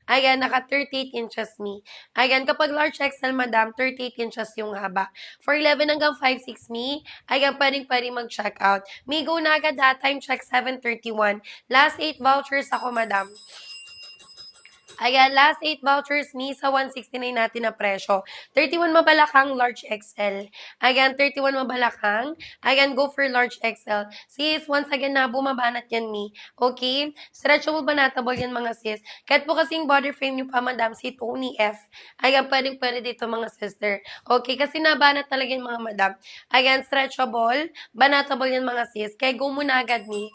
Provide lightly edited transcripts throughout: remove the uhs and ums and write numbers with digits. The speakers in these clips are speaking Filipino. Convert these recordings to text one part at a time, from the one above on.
Ayan, naka 38 inches me. Ayan, kapag large XL, madam, 38 inches yung haba. For 11 hanggang 5'6 me, ayan, pwedeng mag-check out. May go na agad ha, time check 7:31. Last 8 vouchers ako, madam. Ayan, last 8 vouchers me sa 169 natin na presyo. 31 mabalakang large XL. Ayan, 31 mabalakang. Ayan, go for large XL. Sis, once again na bumabanat yan me. Okay? Stretchable banatable yan mga sis. Kahit po kasing body frame nyo pa madam, si Tony F. Ayan, pwede dito mga sister. Okay, kasi nabanat talaga yung mga madam. Ayan, stretchable, banatable yan mga sis. Kaya go muna agad me.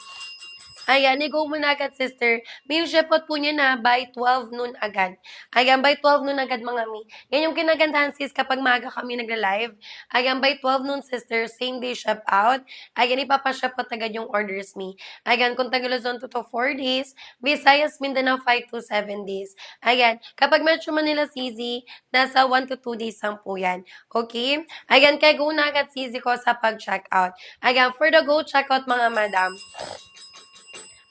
Ayan, i-go mo na agad, sister. May shipot po niya na by 12 noon agad. Ayan, by 12 noon agad, mga mi. Yan yung kinagandahan, sis, kapag maaga kami nagla-live. Ayan, by 12 noon, sister, same day ship out. Ayan, ipapashipot agad yung orders, mi. Ayan, kung Tagaluzon 2 to 4 days, Visayas, Mindanao 5 to 7 days. Ayan, kapag Metro Manila, CZ, nasa 1 to 2 days lang po yan. Okay? Ayan, kaya go na agad, CZ ko sa pag-check out. Ayan, for the go check out, mga madam.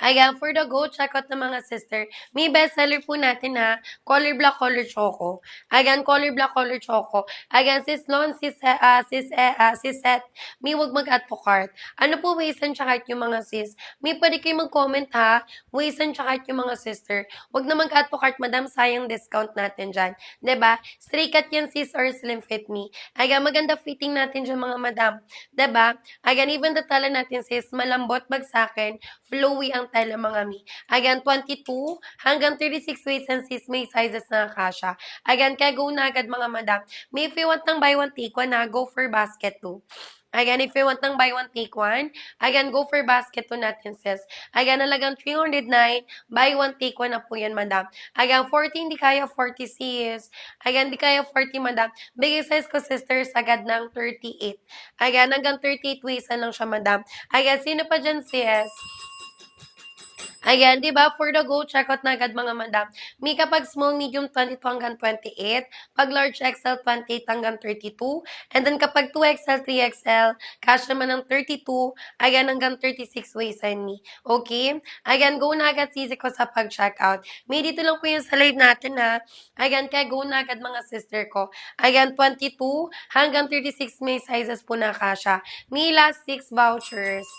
Ayan, for the go checkout ng mga sister, may bestseller po natin ha, color black, color choco. Ayan, color black, color choco. Ayan, sis Lon, sis Seth, may wag mag-add to cart. Ano po ways and checkout yung mga sis? May pwede kayo mag-comment ha, ways and checkout yung mga sister. Wag na mag-add to cart, madam, sayang discount natin dyan. ba? Diba? Stray cut yan sis or slim fit me. Ayan, maganda fitting natin dyan mga madam. ba? Diba? Ayan, even the tala natin sis, malambot bagsakin, flowy ang tela mga mi. Ayan, 22 hanggang 36 waist and sis may sizes na kasha. Ayan, kaya go na agad mga madam. May if you want ng buy one take one na, go for basket 2. Ayan, if you want ng buy one, take one, ayan, go for basket 2 natin, sis. Ayan, nalagang 309, buy one, take one na po yan, madam. Ayan, 40, hindi kaya 40, sis. Ayan, hindi kaya 40, madam. Bigay size ko, sisters, agad ng 38. Ayan, hanggang 38 waist lang siya, madam. Ayan, sino pa dyan, sis? Ayan, di ba? For the go, check out na agad mga madam. May kapag small, medium, 22 hanggang 28. Pag large XL, 28 hanggang 32. And then kapag 2XL, 3XL, cash naman ng 32. Ayan, hanggang 36 waist and me. Okay? Ayan, go na agad sisi ko sa pag-check out. May dito lang po yung sa live natin ha. Ayan, kaya go na agad mga sister ko. Ayan, 22 hanggang 36 may sizes po na kasha. May last 6 vouchers.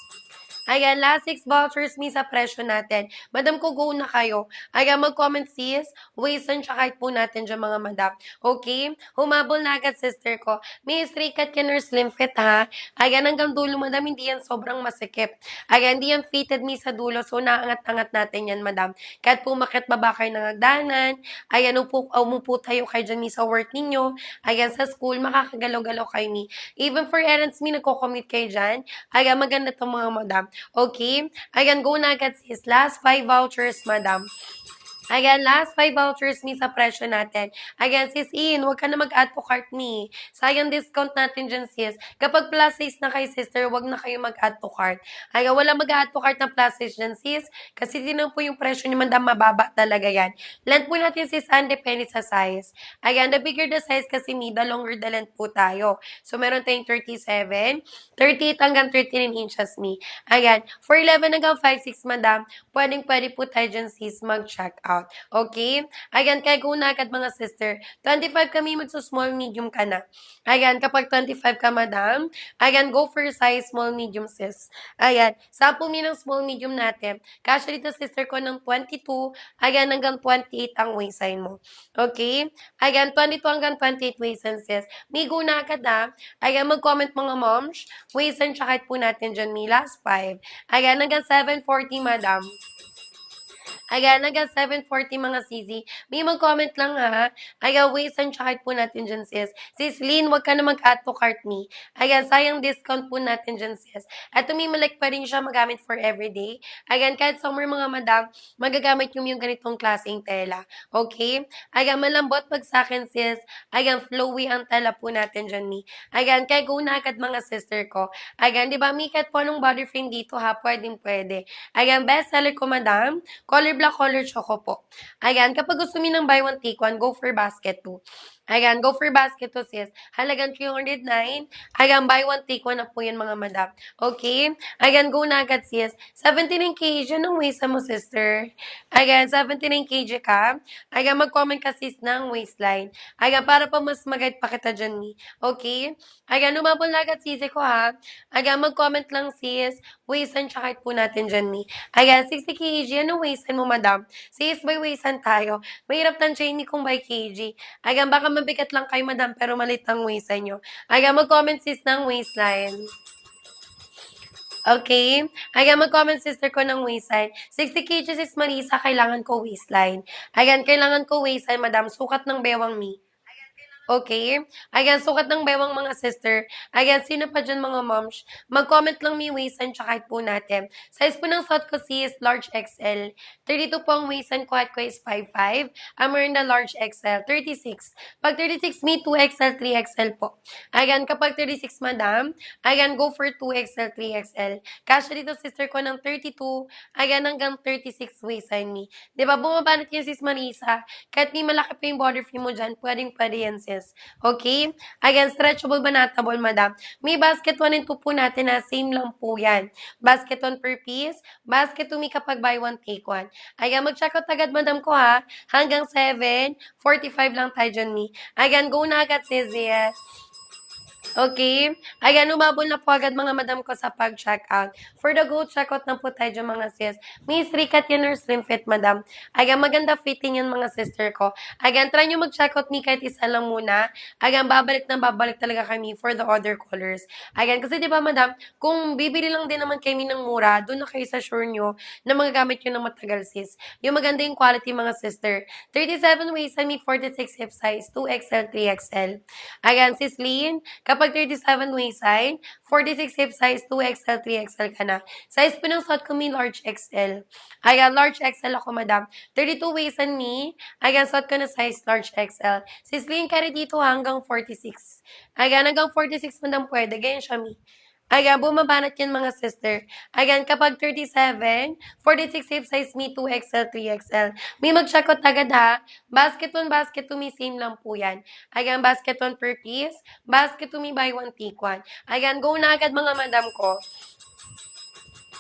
Ayan, last 6 vouchers mi sa presyo natin. Madam ko, go na kayo. Ayan, mag-comment sis. Waste kahit po natin dyan mga madam. Okay? Humabol na agad sister ko. May straight cut yan or slim fit ha. Ayan, hanggang dulo madam, hindi yan sobrang masikip. Ayan, hindi yan fitted mi sa dulo. So, naangat-angat natin yan madam. Kahit pumakit baba kayo ng hagdanan. Ayan, umupo tayo kayo dyan mi sa work ninyo. Ayan, sa school, makakagalaw-galaw kayo mi. Even for errands mi, nagko-commute kayo dyan. Ayan, maganda to mga madam. Okay? Ayan, go na agad sis. Last 5 vouchers, madam. Ayan, last 5 vouchers ni sa presyo natin. Ayan, sis In, huwag ka na mag-add to cart ni. Sayang discount natin dyan, sis. Kapag plus size na kay sister, huwag na kayo mag-add to cart. Ayan, wala mag-add to cart na plus size dyan, sis. Kasi tinan po yung presyo ni Madam, mababa talaga yan. Length po natin, sis, depende sa size. Ayan, the bigger the size kasi me, the longer the length po tayo. So, meron tayong 37, 38 hanggang 39 inches me. Ayan, for 11 hanggang 5'6", Madam, pwede po tayo dyan, sis, mag-check out. Okay? Ayan, kaya go na agad mga sister. 25 kami, magso-small, medium ka na. Ayan, kapag 25 ka, madam, ayan, go for size small, medium, sis. Ayan, sample mi ng small, medium natin. Kasya dito, sister ko, ng 22, ayan, hanggang 28 ang waistline mo. Okay? Ayan, 22 hanggang 28 waistline, sis. May go na agad, ha? Ayan, mag-comment mga moms. Waistline, tsaka po natin dyan, mi. Last 5. Ayan, hanggang 740, madam. Ayan, hanggang 7:40 mga CZ. May mag-comment lang ha. Ayan, waste and chart po natin dyan, sis. Sis Lynn, wag ka na mag-add to cart me. Ayan, sayang discount po natin dyan, sis. At tumimalik pa rin siya magamit for everyday. Ayan, kahit summer mga madam, magagamit yung ganitong klaseng tela. Okay? Ayan, malambot pag sa akin, sis. Ayan, flowy ang tela po natin dyan, me. Ayan, kaya go na agad mga sister ko. Ayan, di ba, mi, kahit po anong body frame dito ha, pwede. Ayan, best seller ko, madam. Color black, color choco po. Ayan, kapag gusto mo ng buy one, take one, go for basket 2. Ayan, go for basket to sis. Halagang 309. Ayan, buy one, take one na po yan mga madam. Okay? Ayan, go na agad sis. 79 kg ng waist mo, sister. Ayan, 79 kg ka. Ayan, mag-comment ka sis ng waistline. Ayan, para pa mas mag-guide pa kita dyan ni. Okay? Ayan, umabol na agad sisi ko ha. Ayan, mag-comment lang sis. Waistline tsaka height po natin dyan ni. Ayan, 60 kg. Anong waistline mo, madam? Sis, by waistline tayo. Mahirap tansyahin ni kung by kg. Ayan, baka mabigat lang kayo, madam, pero malit ang waistline nyo. Ayan, mag-comment sis ng waistline. Okay? Ayan, mag-comment sister ko ng waistline. 60 kgs is Marisa, kailangan ko waistline. Ayan, kailangan ko waistline, madam. Sukat ng bewang mi. Okay? Ayan, sukat ng bewang mga sister. Ayan, sino pa dyan mga moms? Mag-comment lang may waistline tsaka height po natin. Size po ng suot ko is large XL. 32 po ang waistline ko, height ko is 5'5". I'm wearing the large XL, 36. Pag 36, may 2XL, 3XL po. Ayan, kapag 36, madam, ayan, go for 2XL, 3XL. Kasya dito sister ko ng 32, ayan, hanggang 36 waistline ni. Diba, bumabanat yung sis Marisa. Kahit di malaki pa yung body frame mo dyan, pwede yan sis. Okay? Again, stretchable ba natable, madam? May basket 1 and 2 po natin na same lang po yan. Basket 1 per piece, basket 2 may kapag buy 1, take 1. Ayan, mag-check out agad, madam ko ha. Hanggang 7:45 lang tayo dyan, mi. Ayan, go na agad, sis. Yes. Okay? Ayan, umabol na po agad mga madam ko sa pag-checkout. For the go, checkout na po tayo dyan mga sis. Miss Rikat yan or slim fit, madam. Ayan, maganda fitting yan mga sister ko. Ayan, try nyo mag-checkout ni kahit isa lang muna. Ayan, babalik na babalik talaga kami for the other colors. Ayan, kasi di ba madam, kung bibili lang din naman kami ng mura, doon na kayo sa sure nyo na mga gamit nyo ng matagal sis. Yung maganda yung quality mga sister. 37 waist, I mean 46 hip size, 2XL, 3XL. Ayan, sis Lynn, kapag 37 waist size, 46 hip size, 2XL, 3XL ka na. Size po ng suot ko may large XL. Ayan, large XL ako, madam. 32 waist and me. Ayan, suot ko na size large XL. Sis Lynn, carry dito hanggang 46. Ayan, hanggang 46, madam, pwede. Ganyan siya, mi. Ayan, bumabanat yan mga sister. Ayan, kapag 37, 46 hip size, me 2XL, 3XL. May mag-check out agad ha. Basket 1, basket 2, may same lang po yan. Ayan, basket 1 per piece. Basket 2, may buy 1, take 1. Ayan, go na agad mga madam ko.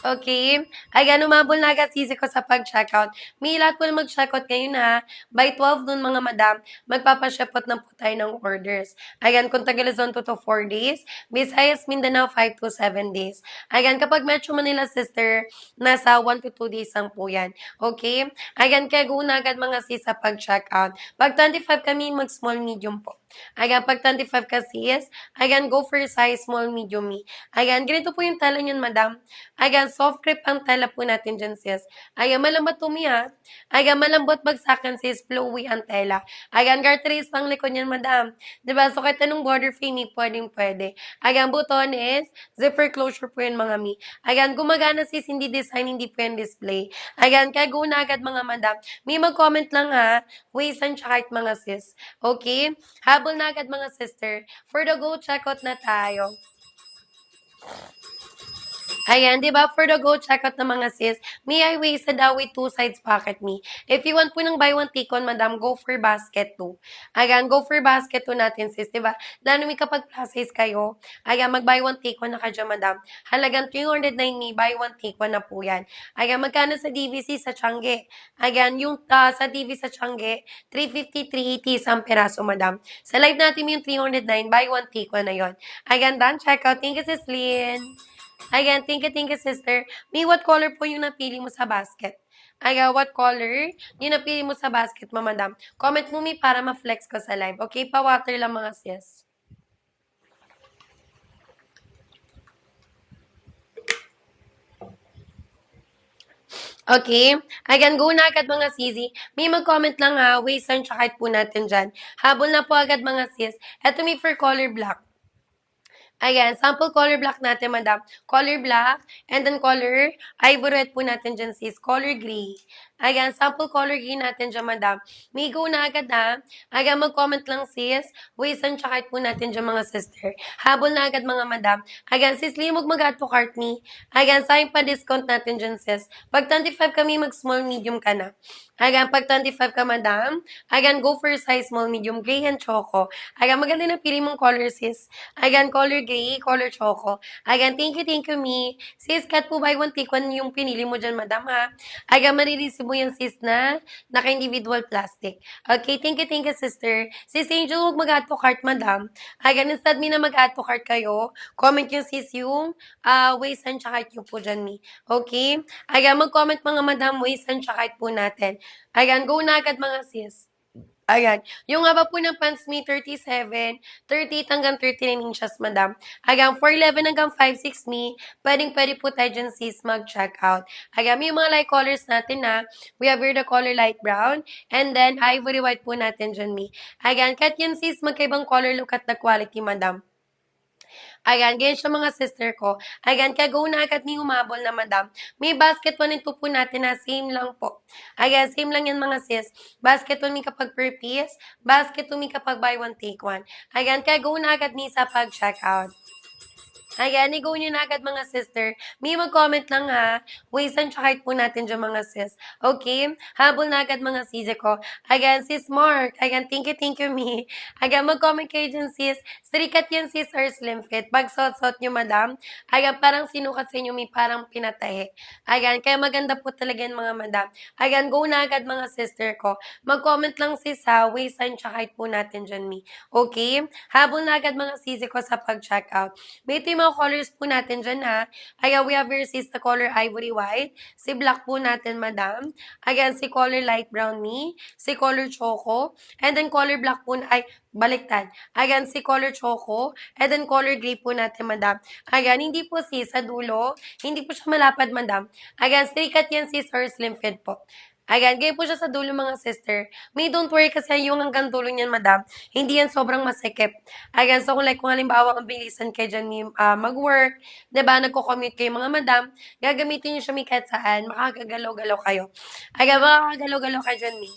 Okay? Ayan, umabol na agad sisi ko sa pag-checkout. May lahat po na mag-checkout ngayon ha. By 12 noon mga madam, magpapashipot na po tayo ng orders. Ayan, kung Tagalazon 2 to 4 days. Visayas, Mindanao 5 to 7 days. Ayan, kapag Metro Manila sister, nasa 1 to 2 days lang po yan. Okay? Ayan, kaya go na agad mga sis sa pag-checkout. Pag 25 kami, mag-small medium po. Ayan, pag 25 ka sis, ayan, go for size small medium me. Ayan, ganito po yung tala niyan madam. Ayan, soft crepe ang tala po natin dyan, sis. Ayan, malambot tumi ha. Ayan, malambot bagsakan, sis. Flowy ang tela. Ayan, garteries pang likod niyan, madam. Diba? So, kahit anong border frame, pwede. Ayan, butones, zipper closure po yun, mga mi. Ayan, gumagana, sis. Hindi design, hindi po yung display. Ayan, kaya go na agad, mga madam. May mag-comment lang ha. Waist and height, mga sis. Okay? Habol na agad, mga sister. For the go, check out na tayo. Ayan, di ba? For the go checkout ng mga sis, may I wasted with two sides pocket me. If you want po ng buy one take one, madam, go for basket 2. Ayan, go for basket 2 natin, sis, di ba? Lalo may kapag plus size kayo, ayan, mag buy one take one na ka dyan, madam. Halagang 309 me, buy one take one na po yan. Ayan, magkano sa DVC sa Changi? Ayan, yung sa DV sa Changi, 350, 380 isang peraso, madam. Sa live natin yung 309, buy one take one na yon. Ayan, done checkout. Thank you, sis Lynn. Ayan, thank you, sister. May what color po yung napili mo sa basket? Ayan, what color yung napili mo sa basket mo, madam? Comment mo mi para ma-flex ko sa live. Okay, pa-water lang mga sis. Okay? Ayan, go na agad mga sisi. May mag-comment lang ha, waist and height po natin dyan. Habol na po agad mga sis. Ito may for color black. Ayan, sample color black natin, madam. Color black, and then color ivory red po natin dyan, sis. Color gray. Ayan, sample color green natin dyan, madam. May go na agad, ha? Ayan, mag-comment lang, sis. Waist and tsaka height po natin dyan, mga sister. Habol na agad, mga madam. Ayan, sis, limog mag-add to cart me. Ayan, sayang pa discount natin dyan, sis. Pag 25 kami, mag-small, medium ka na. Ayan, pag 25 ka, madam. Ayan, go for size small, medium, gray, and choco. Ayan, maganda na pili mong color, sis. Ayan, color gray, color choco. Ayan, thank you, me. Sis, cut po buy one, take one yung pinili mo dyan, madam, ha? Ayan, marireceive mo yung sis na naka-individual plastic. Okay, thank you, sister. Sis Angel, huwag mag-add to cart, madam. Ayan, instead me na mag-add to cart kayo, comment yung sis yung waist and tsaka yung po dyan, me. Okay? Ayan, mag-comment mga madam, waist and tsaka po natin. Ayan, go na agad mga sis. Ayan. Yung haba po ng pants me, 37, 38 hanggang 39 inches, madam. Ayan, 4'11 hanggang 5'6 me. Pwedeng-pwede po tayo dyan, sis, mag-check out. Ayan, may mga light colors natin na. We have here the color light brown. And then, ivory white po natin dyan, me. Ayan, cut yan, sis. Magkaibang color, look at the quality, madam. Ayan, ganyan siya mga sister ko. Ayan, kaya go na agad ni humabol na madam. May basket 1 and 2 po natin na same lang po. Ayan, same lang yan mga sis. Basket 1 may kapag per piece. Basket 2 may kapag buy one take one. Ayan, kaya go na agad ni sa pag-check out. Ayan, i-go nyo na agad mga sister. May mag-comment lang ha. Waist and tsaka height po natin dyan mga sis. Okay? Habol na agad mga sisi ko. Ayan, sis Mark. Ayan, thank you, me. Ayan, mag-comment kayo dyan sis. Strikat yan sis or slim fit. Pag suot-suot nyo madam. Ayan, parang sinukat sa inyo may parang pinatahe. Ayan, kaya maganda po talaga yan mga madam. Ayan, go na agad mga sister ko. Mag-comment lang sis ha. Waist and tsaka height po natin dyan, me. Okay? Habol na agad mga sisi ko sa pag-check out. May ito yung mga colors po natin dyan, ha. Ayan, we have here sis the color ivory white. Si black po natin, madam. Ayan, si color light brown me. Si color choco. And then color black po, ay, baliktad. Ayan, si color choco. And then color gray po natin, madam. Ayan, hindi po sis, sa dulo. Hindi po siya malapad, madam. Ayan, straight cut yan sis or slim fit po. Ayan, ganyan po siya sa dulo mga sister. May don't worry kasi yung hanggang dulo niyan, madam. Hindi yan sobrang masikip. Ayan, so kung halimbawa ang bilisan kayo dyan mag-work, diba, nagko-commute kayo mga madam, gagamitin nyo siya may kahit saan, makakagalaw-galaw kayo. Ayan, makakagalaw-galaw kayo dyan, me.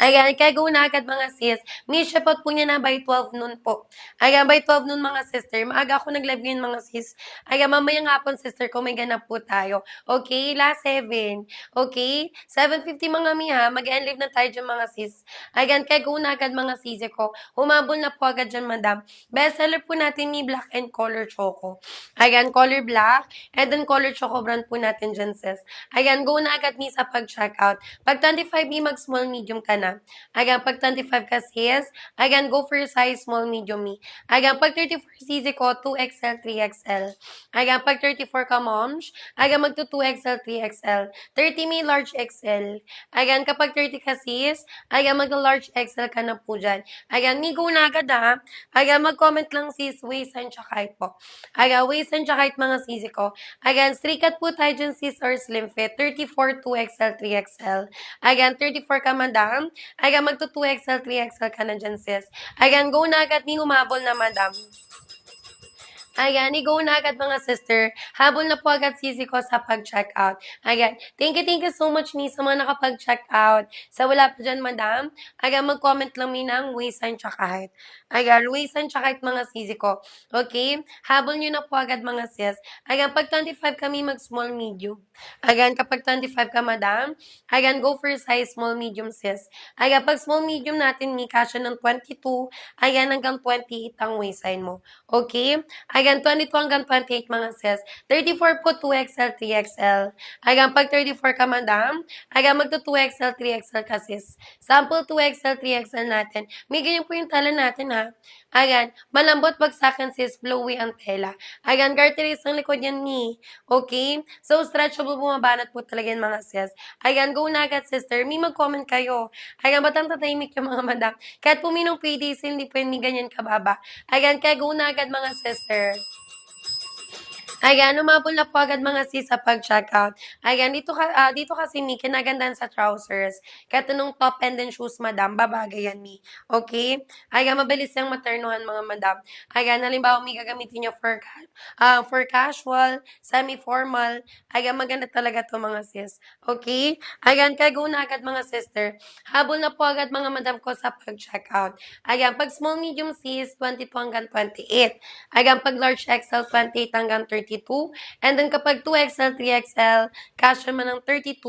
Ayan, kaya go na agad mga sis. May shipot po niya na by 12 noon po. Ayan, by 12 noon mga sister. Maaga ako nag-live ngayon mga sis. Ayan, mamayang hapon sister ko may ganap po tayo. Okay, last 7. Okay, 7:50 mga miha. Mag-end live na tayo dyan mga sis. Ayan, kaya go na agad mga sis ko. Humabol na po agad dyan madam. Bestseller po natin ni Black and Color Choco. Ayan, color black. And then color choco brand po natin dyan sis. Ayan, go na agad ni sa pag-check out. Pag 25 mag small medium ka na. Ayan, pag 25 ka sis, ayan, go for size small medium me. Ayan, pag 34 cc ko, 2XL, 3XL. Ayan, pag 34 ka moms, ayan, magto 2XL, 3XL. 30 me, large XL. Ayan, kapag 30 ka sis, ayan, mag-large XL ka na po dyan. Ayan, may go na agad ha. Ayan, mag-comment lang sis, waist and tsaka height po. Ayan, waist and tsaka height mga sisi ko. Ayan, straight cut po tayo dyan sis or slim fit. 34, 2XL, 3XL. Ayan, 34 ka madam. Ayan, magto 2XL, 3XL ka na dyan, sis. Ayan, go na agad ni humabol na, madam. Ayan, i-go na agad mga sister. Habol na po agad sisi ko sa pag-check out. Ayan, thank you so much me sa mga nakapag-check out. Sa wala pa dyan, madam, ayan, mag-comment lang mi ng waist and tsaka height. Ayan, waist and tsaka height mga sisi ko. Okay? Habol nyo na po agad mga sis. Ayan, pag 25 kami mag-small medium. Ayan, kapag 25 ka, madam, ayan, go for size small medium sis. Ayan, pag small medium natin, may kasya ng 22, ayan, hanggang 28 ang waistline mo. Okay? Ayan, 22 hanggang 28 mga sis. 34 po, 2XL, 3XL. Ayan, pag 34 ka, madam, ayan, magto 2XL, 3XL ka sis. Sample 2XL, 3XL natin. May ganyan po yung tala natin ha. Ayan, malambot bagsakan sis, flowy ang tela. Ayan, garteries ang likod yan ni. Okay? So, stretchable, bumabanat po talaga yan mga sis. Ayan, go na agad sister. May mag-comment kayo. Ayan, ba't ang tatahimik yung mga madam? Kahit puminong PDC, hindi po yung ganyan kababa. Ayan, kaya go na agad mga sister. Ayan, umabol na po agad mga sis sa pag-checkout. Ayan, dito kasi Mi, kinagandahan sa trousers. Kaya nung top and then shoes, madam, babagay yan, Mi. Okay? Ayan, mabilis yung maternuhan, mga madam. Ayan, halimbawa, Mi, gagamitin nyo for casual, semi-formal. Ayan, maganda talaga to mga sis. Okay? Ayan, kaya go na agad mga sister. Habol na po agad mga madam ko sa pag-checkout. Ayan, pag small, medium sis, 22 hanggang 28. Ayan, pag large XL, 28 hanggang 32. And then kapag 2XL, 3XL, kasya man ng 32,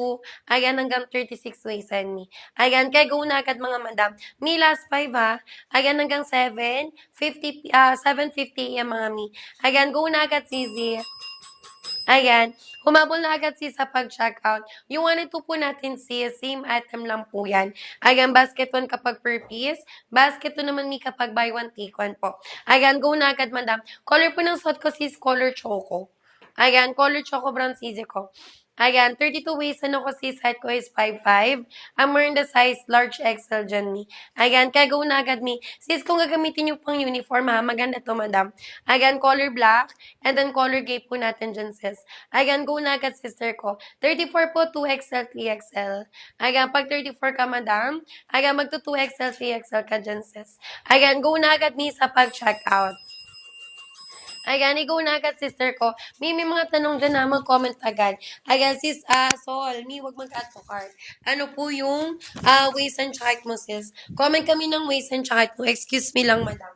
ayan hanggang 36 waist and me. Ayan, kaya go na agad mga madam. Me last 5 ha. Ayan hanggang 7, 7:50 AM mga mi. Ayan, go na agad Zizi. Ayan, humabol na agad sis sa pag-checkout. Yung 1 and 2 po natin sis, same item lang po yan. Ayan, basket 1 kapag per piece, basket 2 naman mi kapag buy 1 take 1 po. Ayan, go na agad madam. Color po ng suot ko sis, color choco. Ayan, color choco brown sisi ko. Ayan, 32 waist ano ko sis, height ko is 5'5". I'm wearing the size large XL dyan mi. Ayan, kaya go na agad mi. Sis, kung gagamitin yung pang uniform ha, maganda to madam. Ayan, color black, and then color gray po natin dyan sis. Ayan, go na agad sister ko. 34 po, 2XL, 3XL. Ayan, pag 34 ka madam, ayan, magto 2XL, 3XL ka dyan sis. Ayan, go na agad mi sa pag-check out. Ayan, ikaw na agad, sister ko. May mga tanong dyan na mag-comment agad. Ayan, sis, Sol, wag mag-add to cart. Ano po yung waist and height mo, sis? Comment kami ng waist and height mo. Excuse me lang, madam.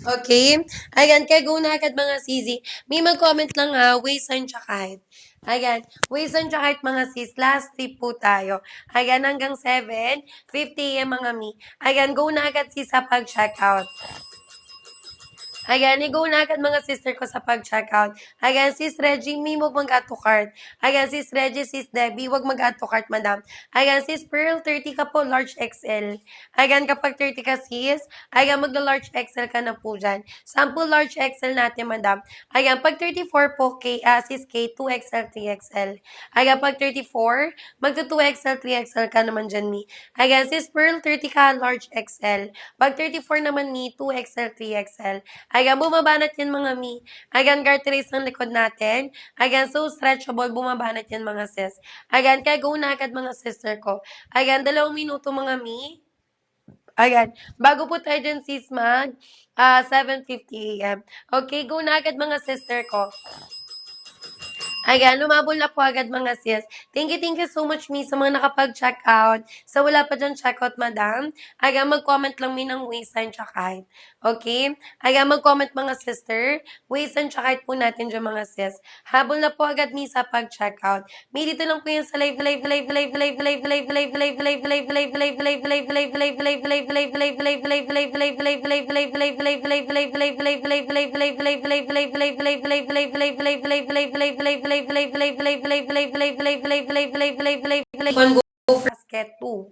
Okay? Ayan, kaya go na agad mga sisi. May mag-comment lang ha, waist and height. Ayan, waist and height mga sis, last trip po tayo. Ayan, hanggang 7:50 AM mga mi. Ayan, go na agad sis sa pag-check out. Ayan, i-go na agad mga sister ko sa pag-checkout. Ayan, sis Reggie, wag mag-add to cart. Ayan, sis Reggie, sis Debbie, wag mag-add to cart, madam. Ayan, sis Pearl, 30 ka po, large XL. Ayan, kapag 30 ka, sis, ayan, magla-large XL ka na po dyan. Sample large XL natin, madam. Ayan, pag 34 po, sis K, 2XL, 3XL. Ayan, pag 34, magto 2XL, 3XL ka naman dyan, mi. Ayan, sis Pearl, 30 ka, large XL. Pag 34 naman, mi, 2XL, 3XL. Ayan, bumabanat yan mga mi. Ayan, guard race ng likod natin. Ayan, so stretchable, bumabanat yan mga sis. Ayan, kaya go na agad mga sister ko. Ayan, 2 minuto mga mi. Ayan, bago po tayo dyan sis mag 7:50 AM. Okay, go na agad mga sister ko. Ayan, lumabol na po agad mga sis. Thank you so much, mi, sa mga nakapag-check out. Sa wala pa dyan check out, madam. Ayan, mag-comment lang mi ng waistline tsaka height. Okay? Ayan, mag-comment mga sister. Waistline tsaka height po natin dyan mga sis. Habol na po agad mi sa pag-check out. Mi, dito lang po yan sa live. Go for basket 2.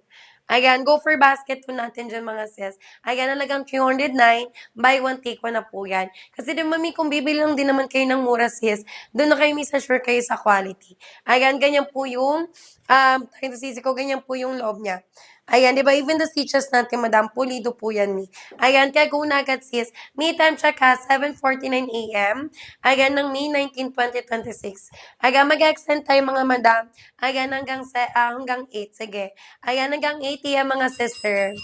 Ayan, go for basket 2 natin dyan mga sis. Ayan, halagang 309, buy one, take one na po yan. Kasi din mami, kung bibili lang din naman kayo ng mura sis, doon na kayo misa sure kayo sa quality. Ayan, ganyan po yung, tayo sisi ko, ganyan po yung loob niya. Ayan, di ba? Even the stitches natin, madam, pulido po yan, mi. Ayan, kaya go na agad, sis. May time check ha, 7:49 AM. Ayan, ng May 19, 2026. Ayan, mag-extend tayo, mga madam. Ayan, hanggang 8. Sige. Ayan, hanggang 8 AM, mga sister.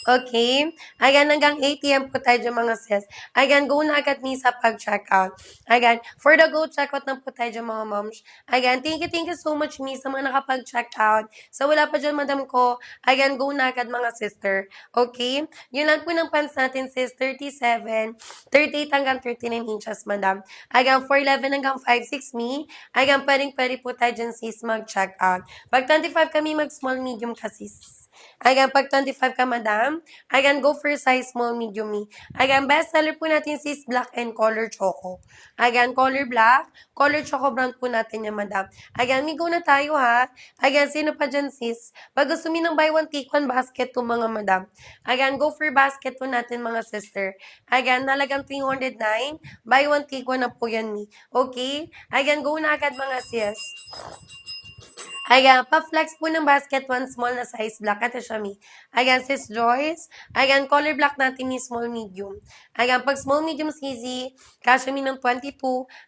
Okay? Ayan, hanggang 8 AM po tayo dyan mga sis. Ayan, go na agad mi sa pag-checkout. Ayan, for the go checkout na po tayo dyan mga moms. Ayan, thank you so much mi sa mga nakapag-checkout. Sa wala pa dyan madam ko, ayan, go na agad mga sister. Okay? Yun lang po ng pants natin sis, 37, 38 hanggang 39 inches madam. Ayan, 4'11 hanggang 5'6 mi. Ayan, pwede po tayo dyan sis mag-checkout. Pag 25 kami, mag-small medium ka sis. Ayan, pag 25 ka, madam, ayan, go for size small, medium, me. Ayan, best seller po natin sis, black and color choco. Ayan, color black, color choco brown po natin yan, madam. Ayan, may go na tayo, ha. Ayan, sino pa dyan, sis? Pag gusto mi ng buy one, take one basket to, mga madam. Ayan, go for basket po natin, mga sister. Ayan, nalagang 309, buy one, take one na po yan, mi. Okay? Ayan, go na agad, mga sis. Ayan, pa-flex po ng basket 1 small na size black. Ito siya, Mi. Ayan, sis Joyce. Ayan, color black natin ni small medium. Ayan, pag small medium CZ, kasya Mi ng 22.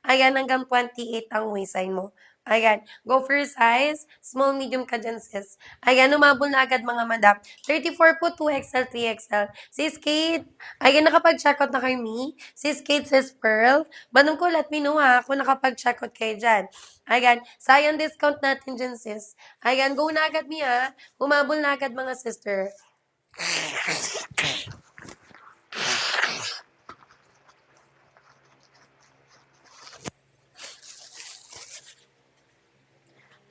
Ayan, hanggang 28 ang waistline mo. Ayan, go for size. Small medium ka dyan, sis. Ayan, umabol na agad mga madam. 34 po, 2XL, 3XL. Sis Kate, ayan, nakapag-checkout na kayo, Mi. Sis Kate, sis Pearl. Banong ko, let me know ha, kung nakapag-checkout kayo dyan. Ayan, sayang discount natin dyan, sis. Ayan, go na agad niya. Umabol na agad mga sister.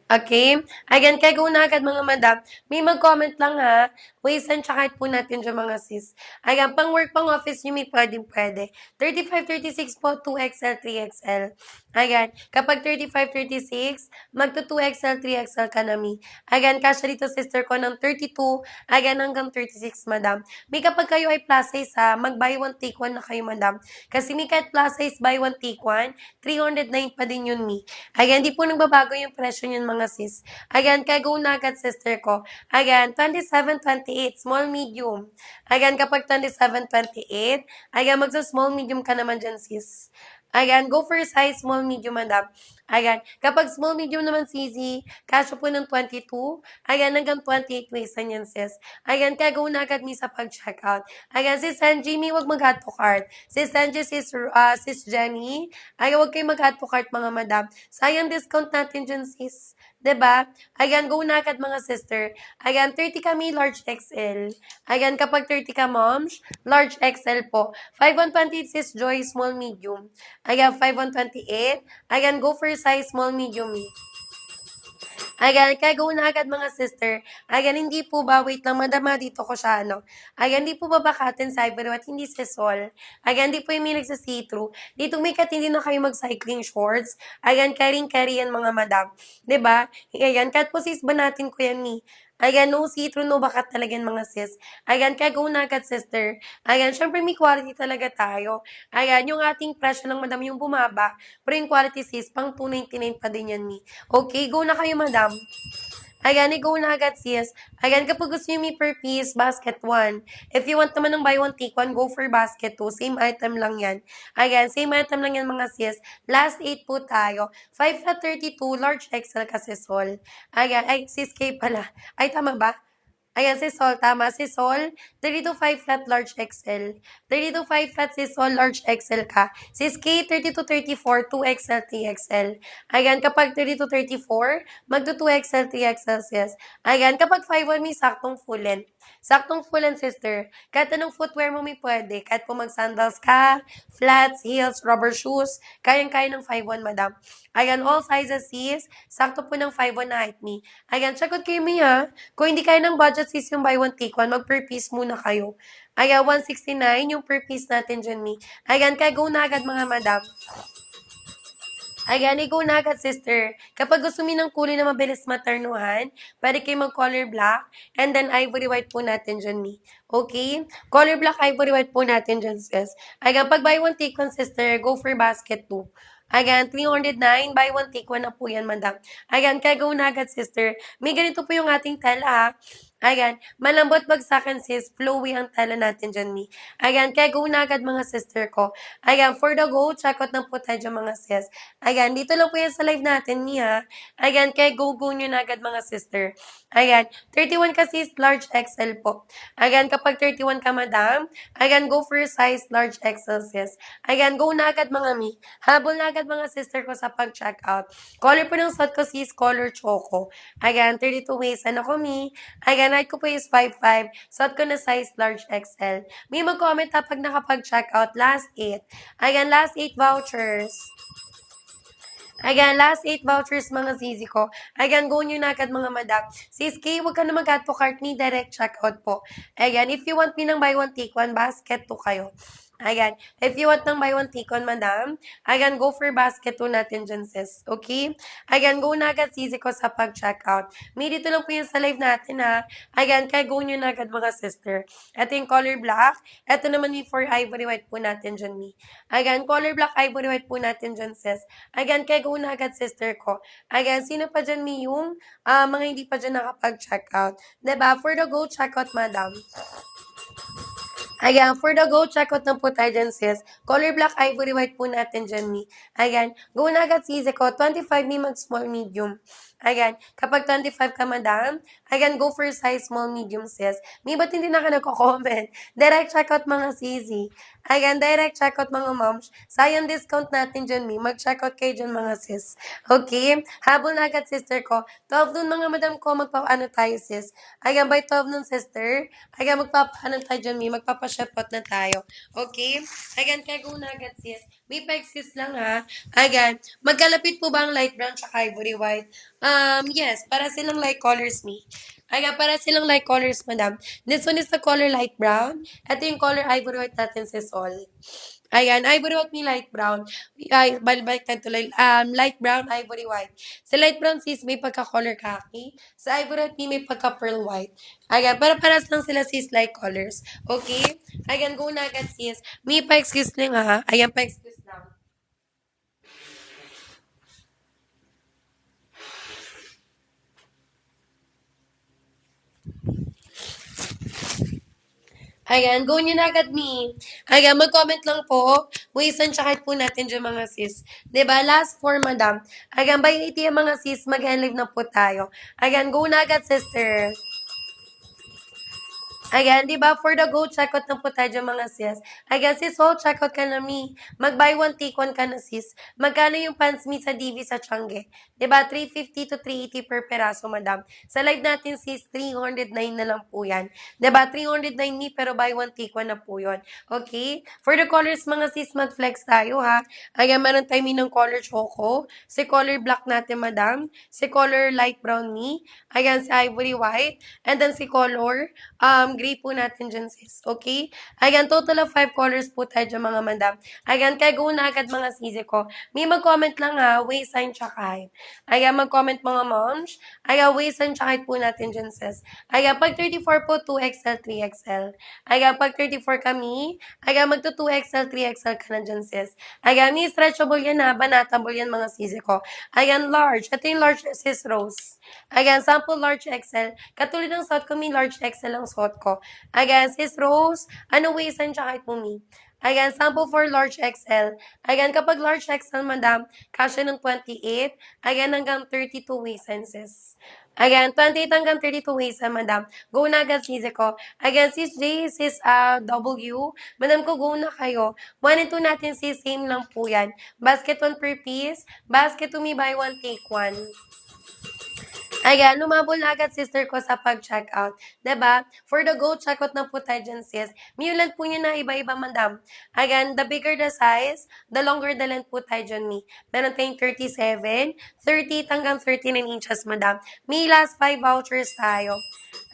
Okay? Ayan, kaya go na agad mga madam. May mag-comment lang ha. Waistline tsaka height po natin dyan mga sis. Ayan, pang work, pang office nyo may pwede. 35, 36 po, 2XL, 3XL. Ayan, kapag 35, 36, magto 2XL, 3XL ka na mi. Ayan, kasya dito sister ko ng 32, ayan hanggang 36 madam. May kapag kayo ay plus size ha, mag buy one take one na kayo madam. Kasi may kahit plus size buy one take one, 309 pa din yun mi. Ayan, di po nagbabago yung presyo yun mga sis. Ayan, kaya go na agad sister ko. Ayan, 27, 28, small, medium. Ayan, kapag 27, 28, ayan, magsa-small, medium ka naman dyan sis. Ayan, go for size small, medium, madam. Ayan, kapag small, medium naman CZ, kasya po ng 22, ayan, hanggang 28 waist na yan, sis. Ayan, kaya go na agad mi sa pag-checkout. Ayan, sis Sanji, mi wag mag-add to cart. Sis Sanji, sis Jenny, ayan, wag kayo mag-add to cart mga madam. Sayang discount natin dyan, sis. 'Di ba? Ayan, go na agad mga sister. Ayan, 30 kami, large XL. Ayan, kapag 30 ka, moms, large XL po. 5128 sis Joy, small, medium. Ayan, 5128. Ayan, go for size, small, medium. Ayan, kaya go na agad mga sister. Ayan, hindi po ba, wait lang, madama dito ko siya, ano. Ayan, hindi po ba bakatin cyber at hindi sisol. Ayan, hindi po yung milig sa see-through. Dito may katindi na kayo mag-cycling shorts. Ayan, carry yan mga madam. 'Di ba? Ayan, kahit po sis ba natin ko yan ni. Ayan, no see-through, no bakat talaga yan mga sis. Ayan, kaya go na agad sister. Ayan, syempre may quality talaga tayo. Ayan, yung ating presyo lang madam yung bumaba. Pero yung quality sis, pang 299 pa din yan ni. Okay, go na kayo madam. Ayan, go na agad sis. Ayan, kapag gusto nyo may per piece, basket 1. If you want naman ng buy one, take one, go for basket 2. Same item lang yan. Ayan, same item lang yan mga sis. Last 8 po tayo. 5 na 32, large XL kasi Sol. Ayan, ay, sis K pala. Ay, tama ba? Ayan, si Sol, tama. Si Sol, 32.5 flat large XL. 32.5 flat si Sol, large XL ka. Si K, 32.34, 2XL, 3XL. Ayan, kapag 32.34, magto 2XL, 3XL sis. Ayan, kapag 5'1", may saktong full length. Saktong full length, sister. Kahit anong footwear mo may pwede. Kahit po mag-sandals ka, flats, heels, rubber shoes, kayang-kaya ng 5'1", madam. Ayan, all sizes sis. Sakto po ng 5'1" na height me. Ayan, check out kayo mi ha. Kung hindi kaya ng budget sis yung buy one take one, mag per piece muna kayo. Ayan, 169 yung per piece natin dyan, mi. Ayan, kaya go na agad mga madam. Ayan, go na agad, sister. Kapag gusto mo ng kulay na mabilis maternuhan, pwede kayo mag-color black, and then ivory white po natin dyan, mi. Okay? Color black, ivory white po natin dyan, sis. Ayan, pag buy one take one, sister, go for basket 2. Ayan, 309, buy one take one na po yan, madam. Ayan, kaya go na agad, sister. May ganito po yung ating tela, ha. Ayan, malambot bagsakan sis, flowy ang tela natin dyan, mi. Ayan, kaya go na agad mga sister ko. Ayan, for the go, check out ng po tayo dyan mga sis. Ayan, dito lang po yan sa live natin, mi ha. Ayan, kaya go nyo na agad mga sister. Ayan, 31 ka sis, large XL po. Ayan, kapag 31 ka madam, ayan, go for size large XL sis. Ayan, go na agad mga mi. Habol na agad mga sister ko sa pag-check out. Color po ng suot ko sis, color choco. Ayan, 32 waist. Ano ko mi? Ayan, height ko po is 5'5". Suot ko na size large XL. May mag-comment ha pag nakapag-check out. Last 8. Ayan, last 8 vouchers. Ayan, last 8 vouchers mga zizi ko. Ayan, go nyo na agad mga madam. Sis K, huwag ka na mag-add to cart ni direct checkout po. Ayan, if you want me ng buy one take one, basket to kayo. Ayan. If you want ng buy one, take one, madam, ayan, go for basket 2 natin dyan, sis. Okay? Ayan, go na agad sisi ko sa pag-checkout. May dito lang po yun sa live natin, ha? Ayan, kaya go nyo na agad, mga sister. Ito yung color black. Ito naman yung for ivory white po natin dyan, mi. Ayan, color black, ivory white po natin dyan, sis. Ayan, kaya go na agad, sister ko. Ayan, sino pa dyan, mi, yung mga hindi pa dyan nakapag-checkout? Diba? For the go checkout, madam. Ayan, for the go, check out na po tayo dyan, sis. Color black, ivory white po natin dyan, mi. Ayan, go na agad, sis ko. 25 mi mag small, medium. Ayan, kapag 25 ka, madam, ayan, go for size small, medium, sis. Mi, ba't hindi na ka nagko-comment? Direct check out, mga sisi. Ayan, direct check out, mga moms. Sayang discount natin dyan, mi. Mag-check out kayo dyan, mga sis. Okay? Habol na agad, sister ko. 12 nun, mga madam ko, magpapaano tayo, sis. Ayan, by 12 nun, sister. Ayan, magpapaano tayo dyan, mi. Magpapashepot na tayo. Okay? Ayan, kaya kung agad, sis. May pa-excuse lang, ha? Ayan, magkalapit po ba ang light brown tsaka ivory white? Yes, para silang light colors, mi. Ayan, para silang light colors, madam. This one is the color light brown. Ito yung color ivory white natin, sis, all. Ayan, ivory white ni light brown. Ay, balik to light brown, ivory white. Sa light brown, sis, may pagka-color khaki. Sa ivory white, may pagka-pearl white. Ayan, para paras lang sila, sis, like colors. Okay? Ayan, go na agad, sis. May pa-excuse lang, ha? Ayan, pa-excuse lang. Ayan, go nyo na agad, me. Ayan, mag-comment lang po. Waste tsaka po natin dyan, mga sis. 'Di ba? Last four, madam. Ayan, by 80 mga sis, mag-live na po tayo. Ayan, go na agad, sister. Ayan, di ba? For the go, checkout na po tayo dyan, mga sis. Ayan, sis, oh, checkout ka na, mi. Mag-buy one, take one ka na, sis. Magkano yung pants, mi, sa DV sa Changi? Di ba? 350 to 380 per peraso, madam. Sa live natin, sis, 309 na lang po yan. Di ba? 309, mi, pero buy one, take one na po yun. Okay? For the colors, mga sis, mag-flex tayo, ha? Ayan, meron tayo, mi, ng color choco. Si color black natin, madam. Si color light brown, mi. Ayan, si ivory white. And then si color gray po natin dyan, sis. Okay? Ayan, total of 5 colors po tayo dyan, mga madam. Ayan, kaya go na agad, mga sisi ko. May mag-comment lang, ha, waist sign tsaka height. Ayan, mag-comment, mga moms. Ayan, waist sign tsaka height po natin dyan, sis. Ayan, pag 34 po, 2XL, 3XL. Ayan, pag 34 kami, ayan, magto 2XL, 3XL ka na dyan, sis. Ayan, may stretchable yan, ha, banatable yan, mga sisi ko. Ayan, large. Ito yung large, sis Rose. Ayan, sample large XL. Katulad ng suot ko, may large XL ang suot ko. Ayan, sis Rose, ano waist and tsaka po, mi? Ayan, sample for large XL. Ayan, kapag large XL, madam, kasya ng 28. Ayan, hanggang 32 waist and sis. Ayan, 28 hanggang 32 waist, madam. Go na agad, sis ko. Ayan, sis J, sis W. Madam ko, go na kayo. 1 and 2 natin, sis, same lang po yan. Basket 1 per piece. Basket to me, buy 1, take 1. Ayan, lumabol na agad, sister ko, sa pag-checkout. 'Di ba? For the go, checkout na po tayo dyan, sis. Mulan po nyo na iba-iba, madam. Ayan, the bigger the size, the longer the length po tayo dyan, mi. Meron tayong 37, 30 hanggang 39 inches, madam. May last 5 vouchers tayo.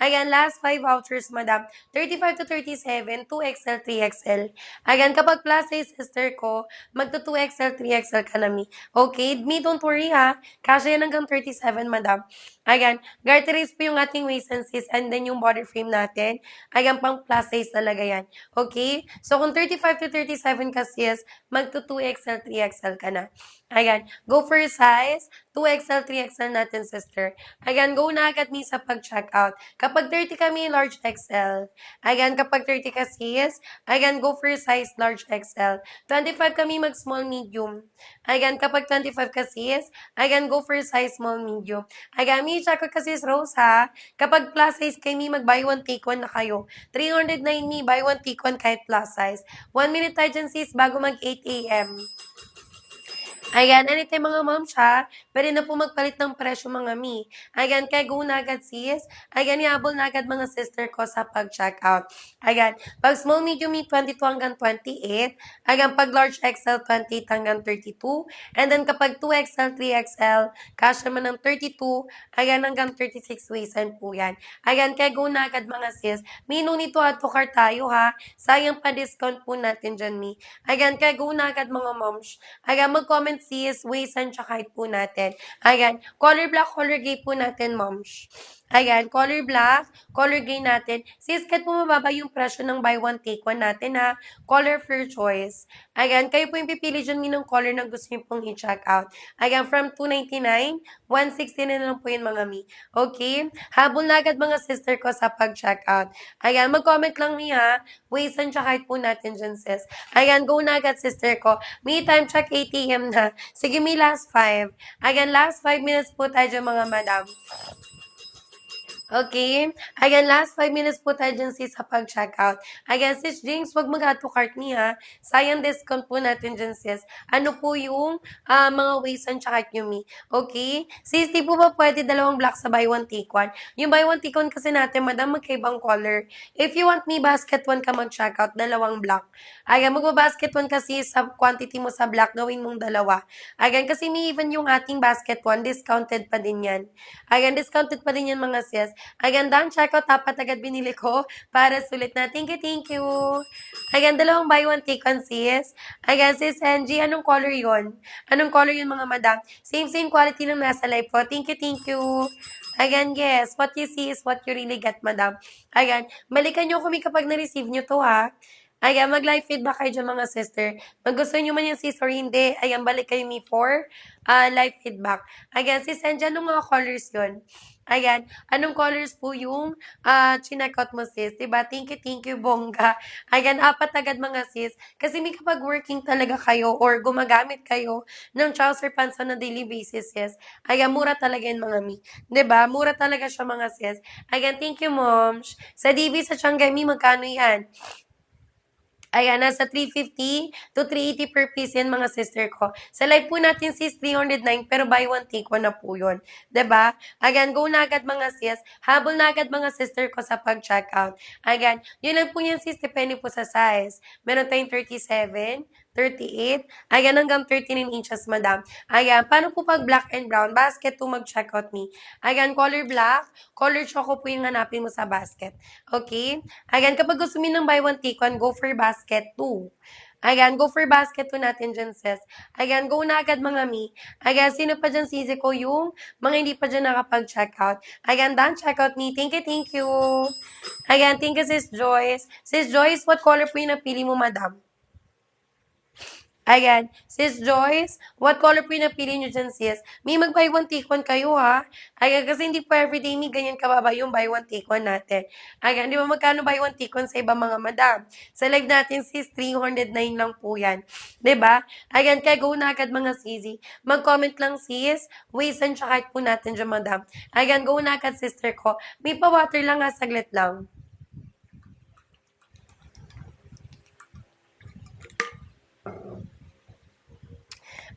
Ayan, last 5 vouchers, madam. 35 to 37, 2XL, 3XL. Ayan, kapag plus size, sister ko, magto 2XL, 3XL ka na, mi. Okay? Me, don't worry, ha. Kasi yan hanggang 37, madam. Ayan, garteries po yung ating waist and sis, and then yung body frame natin. Ayan, pang plus size talaga yan. Okay? So, kung 35 to 37 ka sis, magto 2XL, 3XL ka na. Ayan, go for size, 2XL, 3XL natin, sister. Ayan, go na agad mi sa pag-checkout. Kapag 30 kami, large XL. Ayan, kapag 30 ka sis, ayan, go for size, large XL. 25 kami, mag-small, medium. Ayan, kapag 25 ka sis, ayan, go for size, small, medium. Ayan, mi, check ko kasi Rose, ha? Kapag plus size kay mi, mag-buy one, take one na kayo. 309 mi, buy one, take one kahit plus size. 1 minute tayo dyan, sis, bago mag 8 a.m. Ayan, anytime mga ma'am siya, pwede na po magpalit ng presyo mga mi. Ayan, kaya go na agad sis. Ayan, ihabol na agad mga sister ko sa pag-checkout. Ayan, pag small, medium, mid, 22 hanggang 28. Ayan, pag large XL, 28 hanggang 32. And then kapag 2XL, 3XL, cash naman ng 32. Ayan, hanggang 36 waistline po yan. Ayan, kaya go na agad mga sis. Mi, no need to add to cart tayo ha. Sayang pa discount po natin dyan, mi. Ayan, kaya go na agad mga moms. Ayan, mag-comment sis, waist and tsaka height po natin. Ayan, color black, color gray po natin, moms. Ayan, color black, color gray natin. Sis, kahit po mababa yung presyo ng buy one, take one natin ha. Color for your choice. Ayan, kayo po yung pipili dyan ng color na gusto niyo pong i-check out. Ayan, from 299, 160 na lang po yun mga mi. Okay? Habol na agad mga sister ko sa pag-check out. Ayan, mag-comment lang mi ha. Waist and tsaka height po natin dyan sis. Ayan, go na agad sister ko. Me time check ATM na. Sige, me last 5. Ayan, last 5 minutes po tayo dyan mga madam. Okay? Ayan, last 5 minutes po tayo dyan sis sa pag-checkout. Ayan, sis James, wag mag-add to cart niya. Sayang discount po natin dyan sis. Ano po yung mga ways and tsaka Yumi. Okay? Sis, di po ba pwede dalawang black sa buy one take one? Yung buy one take one kasi natin, madam, magkaibang color. If you want me basket one ka mag-checkout, dalawang black. Ayan, magba-basket one kasi sa quantity mo sa black, gawin mong dalawa. Ayan, kasi may even yung ating basket one, discounted pa din yan. Ayan, discounted pa din yan mga sis. Ayan, done checkout, dapat agad binili ko para sulit na. Thank you, thank you. Ayan, dalawang buy one take one sis. Ayan, sis Angie, anong color yon? Anong color yun mga madam? Same quality ng nasa live po. Thank you, thank you. Ayan, yes. What you see is what you really get, madam. Ayan, balikan nyo kami kapag na-receive nyo to, ha? Ayan, mag-live feedback kayo dyan, mga sister. Mag gusto nyo man yung sis or hindi, ayan, balik kayo me for live feedback. Ayan, sis, andyan anong mga colors yon? Ayan, anong colors po yung chinekot mo, sis? Diba? Thank you, bongga. Ayan, apat agad mga sis. Kasi may kapag working talaga kayo or gumagamit kayo ng trouser pants on a daily basis, sis. Ayan, mura talaga yun, mga mi. Diba? Mura talaga siya, mga sis. Ayan, thank you, moms. Sa DB, sa Changgami, magkano yan? Ayan, nasa 350 to 380 per piece yan mga sister ko. Sa live po natin sis, 309 pero buy one take one na po yun. 'Di ba? Ayan, go na agad mga sis. Habol na agad mga sister ko sa pag-checkout. Ayan, yun lang po yan sis, depende po sa size. Meron tayong 37, 38, ayan hanggang 39 inches madam. Ayan, paano po pag black and brown? Basket to mag-checkout me. Ayan, color black, color choco po yung hanapin mo sa basket. Okay? Ayan, kapag gusto mo ng buy one take one, go for basket 2. Ayan, go for basket 2 natin dyan, sis. Ayan, go na agad mga mi. Ayan, sino pa dyan sisi ko yung mga hindi pa dyan nakapag-checkout. Ayan, done checkout me. Thank you, thank you. Ayan, thank you, sis Joyce. Sis Joyce, what color po yung napili mo, madam? Ayan. Sis Joyce, what color po yung napili nyo dyan, sis? May mag-buy one, take one kayo, ha? Ayan, kasi hindi po everyday may ganyan kababa yung buy one, take one natin. Ayan, di ba magkano buy one, take one sa ibang mga madam? Sa live natin, sis, 309 lang po yan. Di ba? Ayan, kaya go na agad mga sisi. Mag-comment lang, sis. Waist and tsaka po natin dyan, madam. Ayan, go na agad, sister ko. May pa-water lang, ha, saglit lang.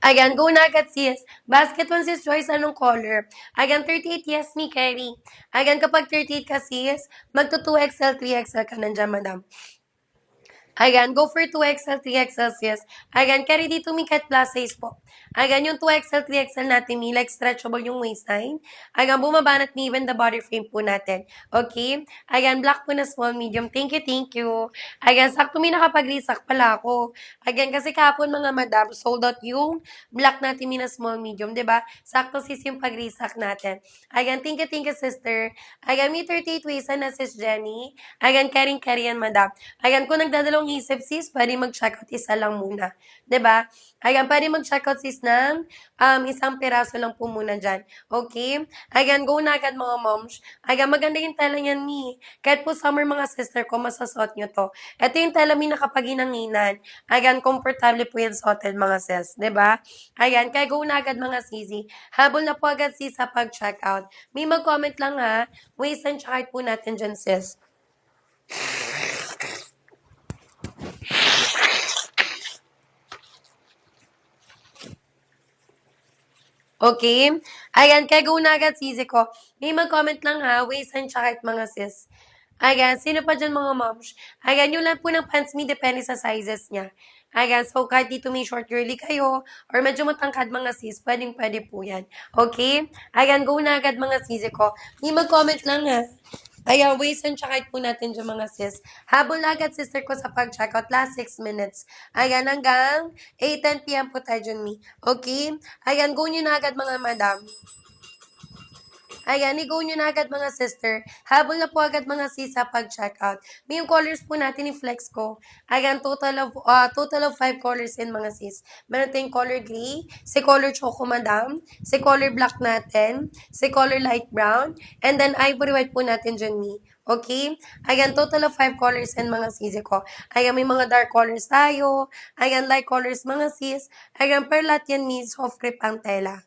Ayan, go na agad sis. Basket one sis Joyce, anong color? Ayan, 38, yes, me, carry. Ayan, kapag 38 ka sis, magto 2XL, 3XL ka nandiyan, madam. Ayan, go for 2XL, 3XL sis. Ayan, carry dito mi kahit plus size po. Ayan, yung 2XL, 3XL natin mi, like stretchable yung waistline. Ayan, bumaba natin even the body frame po natin. Okay? Ayan, black po na small, medium. Thank you, thank you. Ayan, sakto mi nakapag-resack pala ako. Ayan, kasi kahapon mga madam, sold out yung black natin mi na small, medium, ba diba? Sakto sis yung pag-resack natin. Ayan, thank you, sister. Ayan, mi 38 waistline na sis Jenny. Ayan, carry yan, madam. Ayan, kung nagdadalawang isip sis, pwede mag-checkout isa lang muna. 'Di ba? Ayan, pwede mag-checkout sis ng isang piraso lang po muna dyan. Okay? Ayan, go na agad mga moms. Ayan, maganda yung tela niyan, mi. Kahit po summer mga sister ko, masasuot nyo to. Ito yung tela, mi, na kapag inanginan. Ayan, komportable po yan suoted mga sis. 'Di ba? Ayan, kaya go na agad mga sisi. Habol na po agad sis sa pag-checkout. May mag-comment lang ha. Waist and chart po natin dyan sis. Okay? Ayan, kaya go na agad sisi ko. May mag-comment lang ha, waist and tsaka mga sis. Ayan, sino pa dyan mga moms? Ayan, yung lang po ng pants me, depende sa sizes niya. Ayan, so kahit dito may short girly kayo, or medyo matangkad mga sis, pwede po yan. Okay? Ayan, go na agad mga sisi ko. May mag-comment lang ha. Ayan, waist and tsaka po natin dyan mga sis. Habol na agad sister ko sa pag-checkout, last 6 minutes. Ayan, hanggang 8:10 p.m. po tayo dyan, me. Okay? Ayan, go nyo na agad mga madam. Ayan, i-go nyo na agad mga sister. Habol na po agad mga sis sa pag-checkout. May yung colors po natin i-flex ko. Ayan, total of 5 colors in mga sis. Meron tayong color gray, si color choco madam, si color black natin, si color light brown, and then ivory white po natin dyan, me. Okay? Ayan, total of 5 colors in mga sis ko. Ayan, may mga dark colors tayo. Ayan, light colors mga sis. Ayan, per lahat yan, me, soft crepe ang tela.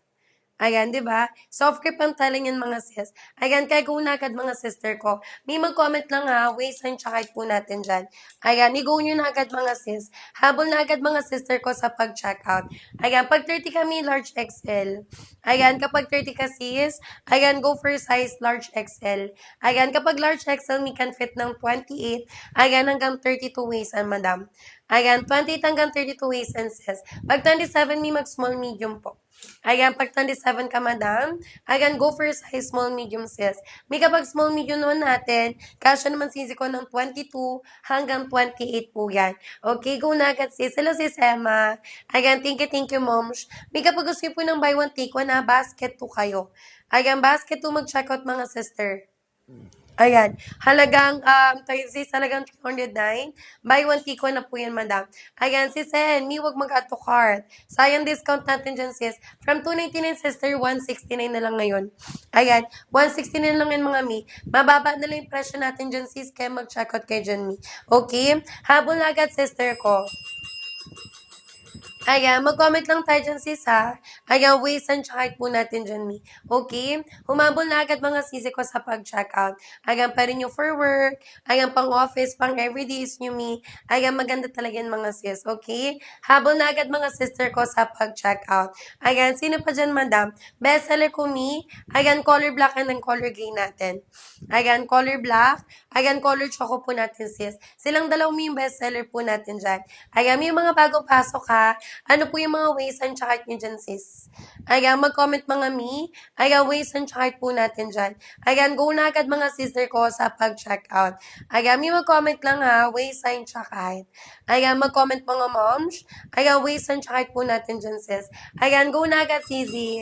Ayan, 'di ba? Soft creep ang tala niyan mga sis. Ayan, kaya go na agad mga sister ko. May mag-comment lang ha, waistline tsaka height po natin dyan. Ayan, i-go nyo na agad mga sis. Habol na agad mga sister ko sa pag-checkout. Ayan, pag 30 kami, large XL. Ayan, kapag 30 ka sis, ayan, go for size large XL. Ayan, kapag large XL, may can fit ng 28. Ayan, hanggang 32 waist ang madam. Ayan, 28 hanggang 32 waist and sis. Pag 27, may mag-small medium po. Ayan, pag 27 ka, madam, ayan, go for size small, medium, sis. May kapag small, medium naman natin, kasya naman sisi ko ng 22 hanggang 28 po yan. Okay, go na agad, sis. Hello, sis Emma. Ayan, thank you, moms. May kapag gusto po ng buy one, take one, na basket to kayo. Ayan, basket to mag-check out, mga sister. Ayan. Halagang, sis, halagang 309. Buy one, take one na po yan, madam. Ayan, sis, mi, wag mag-add to cart. Sayang discount natin dyan, sis. From 299, sister, 169 na lang ngayon. Ayan, 169 lang yan, mga mi. Mababa na lang yung presyo natin dyan, sis, kaya mag-checkout kayo dyan, mi. Okay? Habol na agad, sister ko. Ayan, mag-comment lang tayo dyan, sis, ha? Ayan, waist and height po natin dyan, mi. Okay? Humabol na agad mga sisi ko sa pag-checkout. Ayan, pa rin yung for work. Ayan, pang office, pang everyday is nyo, mi. Ayan, maganda talaga yan mga sis. Okay? Habol na agad mga sister ko sa pag-checkout. Ayan, sino pa dyan, madam? Bestseller ko, mi. Ayan, color black and then color gray natin. Ayan, color black. Ayan, color choco po natin, sis. Silang dalaw mi yung bestseller po natin dyan. Ayan, may mga bagong pasok, ha? Ano po yung mga ways and chart nyo dyan, sis? Ayan, mag-comment mga mi. Ayan, ways and chart po natin dyan. Ayan, go na agad mga sister ko sa pag-check out. Ayan, may mag-comment lang ha, ways and chart. Ayan, mag-comment mga moms. Ayan, ways and chart po natin dyan, sis. Ayan, go na agad, sisi.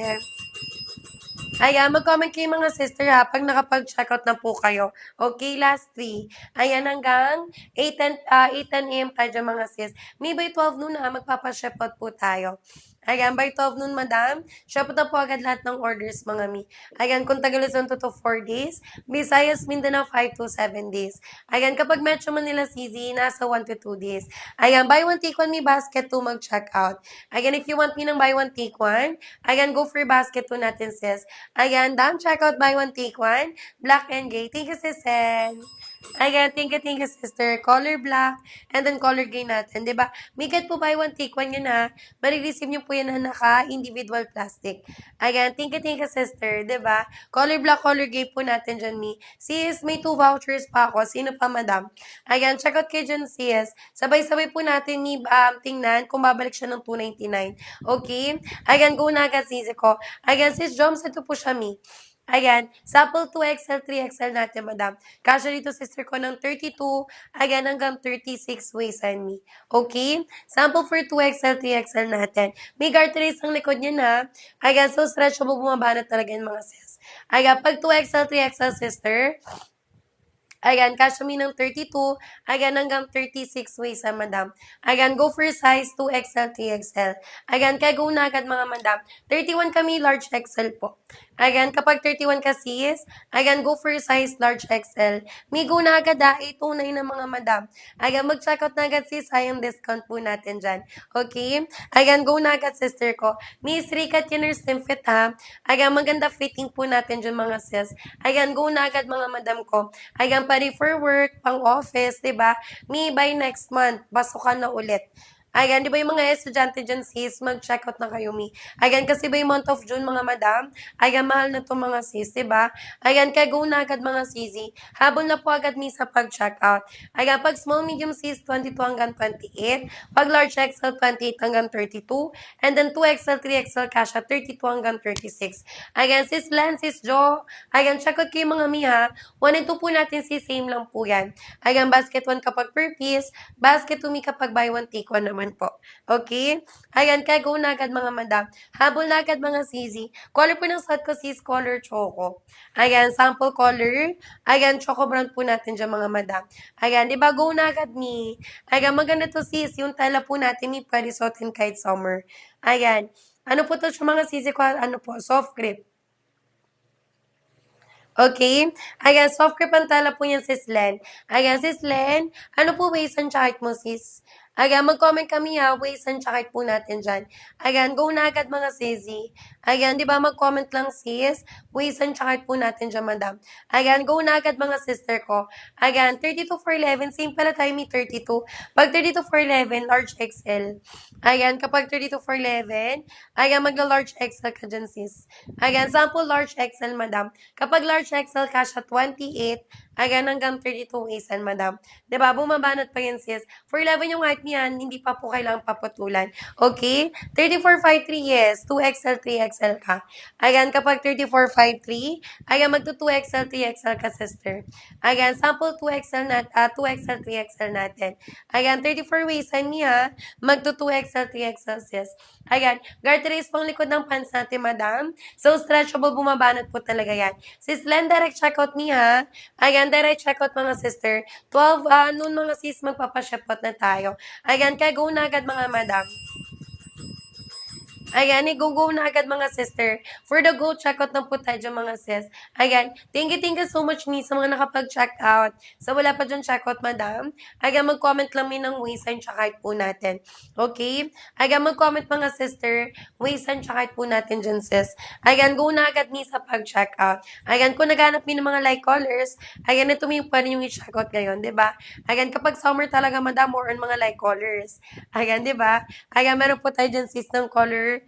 Ayan, mag-comment kayo mga sister ha, pag nakapag-checkout na po kayo. Okay, last 3. Ayan, hanggang 8:10 a.m. tayo dyan mga sis. May by 12 noon ha, magpapa-ship out po tayo. Ayan, by 12 noon, madam, ship out na po agad lahat ng orders, mga mi. Ayan, kung Tagal Luzon, 2 to 4 days. Visayas, Mindanao, 5 to 7 days. Ayan, kapag Metro Manila CZ, nasa 1 to 2 days. Ayan, buy one, take one, may basket to mag-check out. Ayan, if you want me ng buy one, take one, ayan, go for basket to natin, sis. Ayan, down checkout, buy one, take one, black and gray. Thank you, sis. Ayan, thank you, sister. Color black, and then color gray natin, di ba? May get po buy one, take one yun ha. Marireceive nyo po yan na naka-individual plastic. Ayan, thank you, sister, di ba? Color black, color gray po natin dyan, mi. Sis, may 2 vouchers pa ako. Sino pa, madam? Ayan, check out kayo dyan, sis. Sabay-sabay po natin ni tingnan kung babalik siya ng 299. Okay? Ayan, go na agad, sis ko. Ayan, sis Joms, ito po siya, mi. Ayan, sample 2XL, 3XL natin, madam. Kasya dito, sister ko, ng 32, ayan, hanggang 36 waist and me. Okay? Sample for 2XL, 3XL natin. May garteries ang likod niya na. Ayan, so stretchable, bumaba na talaga yung mga sis. Ayan, pag 2XL, 3XL, sister, ayan, kasya mi ng 32. Ayan, hanggang 36 waist, madam. Ayan, go for size 2XL, 3XL. Ayan, kaya go na agad mga madam. 31 kami, large XL po. Ayan, kapag 31 ka sis, ayan, go for size large XL. May go na agad ha, 829 na mga madam. Ayan, mag-check out na agad sis, sayang discount po natin dyan. Okay? Ayan, go na agad sister ko. Miss Rika Tinner Slim Fit ha. Ayan, maganda fitting po natin dyan mga sis. Ayan, go na agad mga madam ko. Ayan, pari for work, pang office, diba? May by next month, pasukan na ulit. Ayan, di ba yung mga estudyante dyan sis, mag-check out na kayo mi. Ayan, kasi ba yung month of June mga madam? Ayan, mahal na to mga sis, di ba? Ayan, kaya go na agad mga sisi. Habol na po agad mi sa pag-check out. Ayan, pag small medium sis, 22 hanggang 28. Pag large XL, 28 hanggang 32. And then 2XL, 3XL, kasha 32 hanggang 36. Ayan, sis Len, sis Jo. Ayan, check out kayo mga mi ha. 1 and 2 po natin sis, same lang po yan. Ayan, basket 1 kapag per piece. Basket to me kapag buy one take one naman po. Okay? Ayan, kaya go na agad mga madam. Habol na agad mga sisi. Color po ng suot ko sis, color choco. Ayan, sample color. Ayan, choco brown po natin dyan mga madam. Ayan, di ba go na agad ni. Ayan, maganda to sis. Yung tela po natin ni pwede suotin kahit summer. Ayan. Ano po to sa mga sisi ko? Ano po? Soft grip. Okay? Ayan, soft grip ang tala po niyan, sis Len. Ayan, sis Len, ano po waist and height mo, sis? Ayan, mag-comment kami ha, waist and height po natin dyan. Ayan, go na agad mga sisi. Ayan, di ba mag-comment lang sis, waist and height po natin dyan, madam. Ayan, go na agad mga sister ko. Ayan, 32 for 11, same pala tayo may 32. Pag 32 for 11, large XL. Ayan, kapag 32 for 11, ayan, magla-large XL ka dyan, sis. Ayan, sample large XL, madam. Kapag large XL cash at 28, ayan hanggang 32 isan, madam. 'Di ba? Bumabanat pa yan, sis. For 11 yung height niyan, hindi pa po kailangang paputulan. Okay? 3453, yes. 2XL, 3XL ka. Ayan, kapag 3453, ayan, magto 2XL, 3XL ka, sister. Ayan, sample 2XL 2XL, 3XL natin. Ayan, 34 waistan niya, magto 2XL, 3XL, sis. Ayan, garterized pang likod ng pants natin, madam. So, stretchable, bumabanat po talaga yan. Sis Len, direct checkout niya. Ayan, direct checkout mga sister. 12, noon mga sis, magpapashipot na tayo. Ayan, kaya go na agad mga madam. Ayan, i-go-go na agad mga sister. For the go, check out na po tayo dyan mga sis. Ayan, thank you so much me sa mga nakapag-check out. Sa wala pa dyan check out, madam. Ayan, mag-comment lang me ng waistline tsaka height po natin. Okay? Ayan, mag-comment mga sister, waistline tsaka height po natin dyan sis. Ayan, go na agad me sa pag-check out. Ayan, kung naghanap me ng mga light colors, ayan, ito yung pwede yung i-check out ngayon, di ba? Ayan, kapag summer talaga, madam, more on mga light colors. Ayan, di ba? Ayan, meron po tayo dyan sis ng color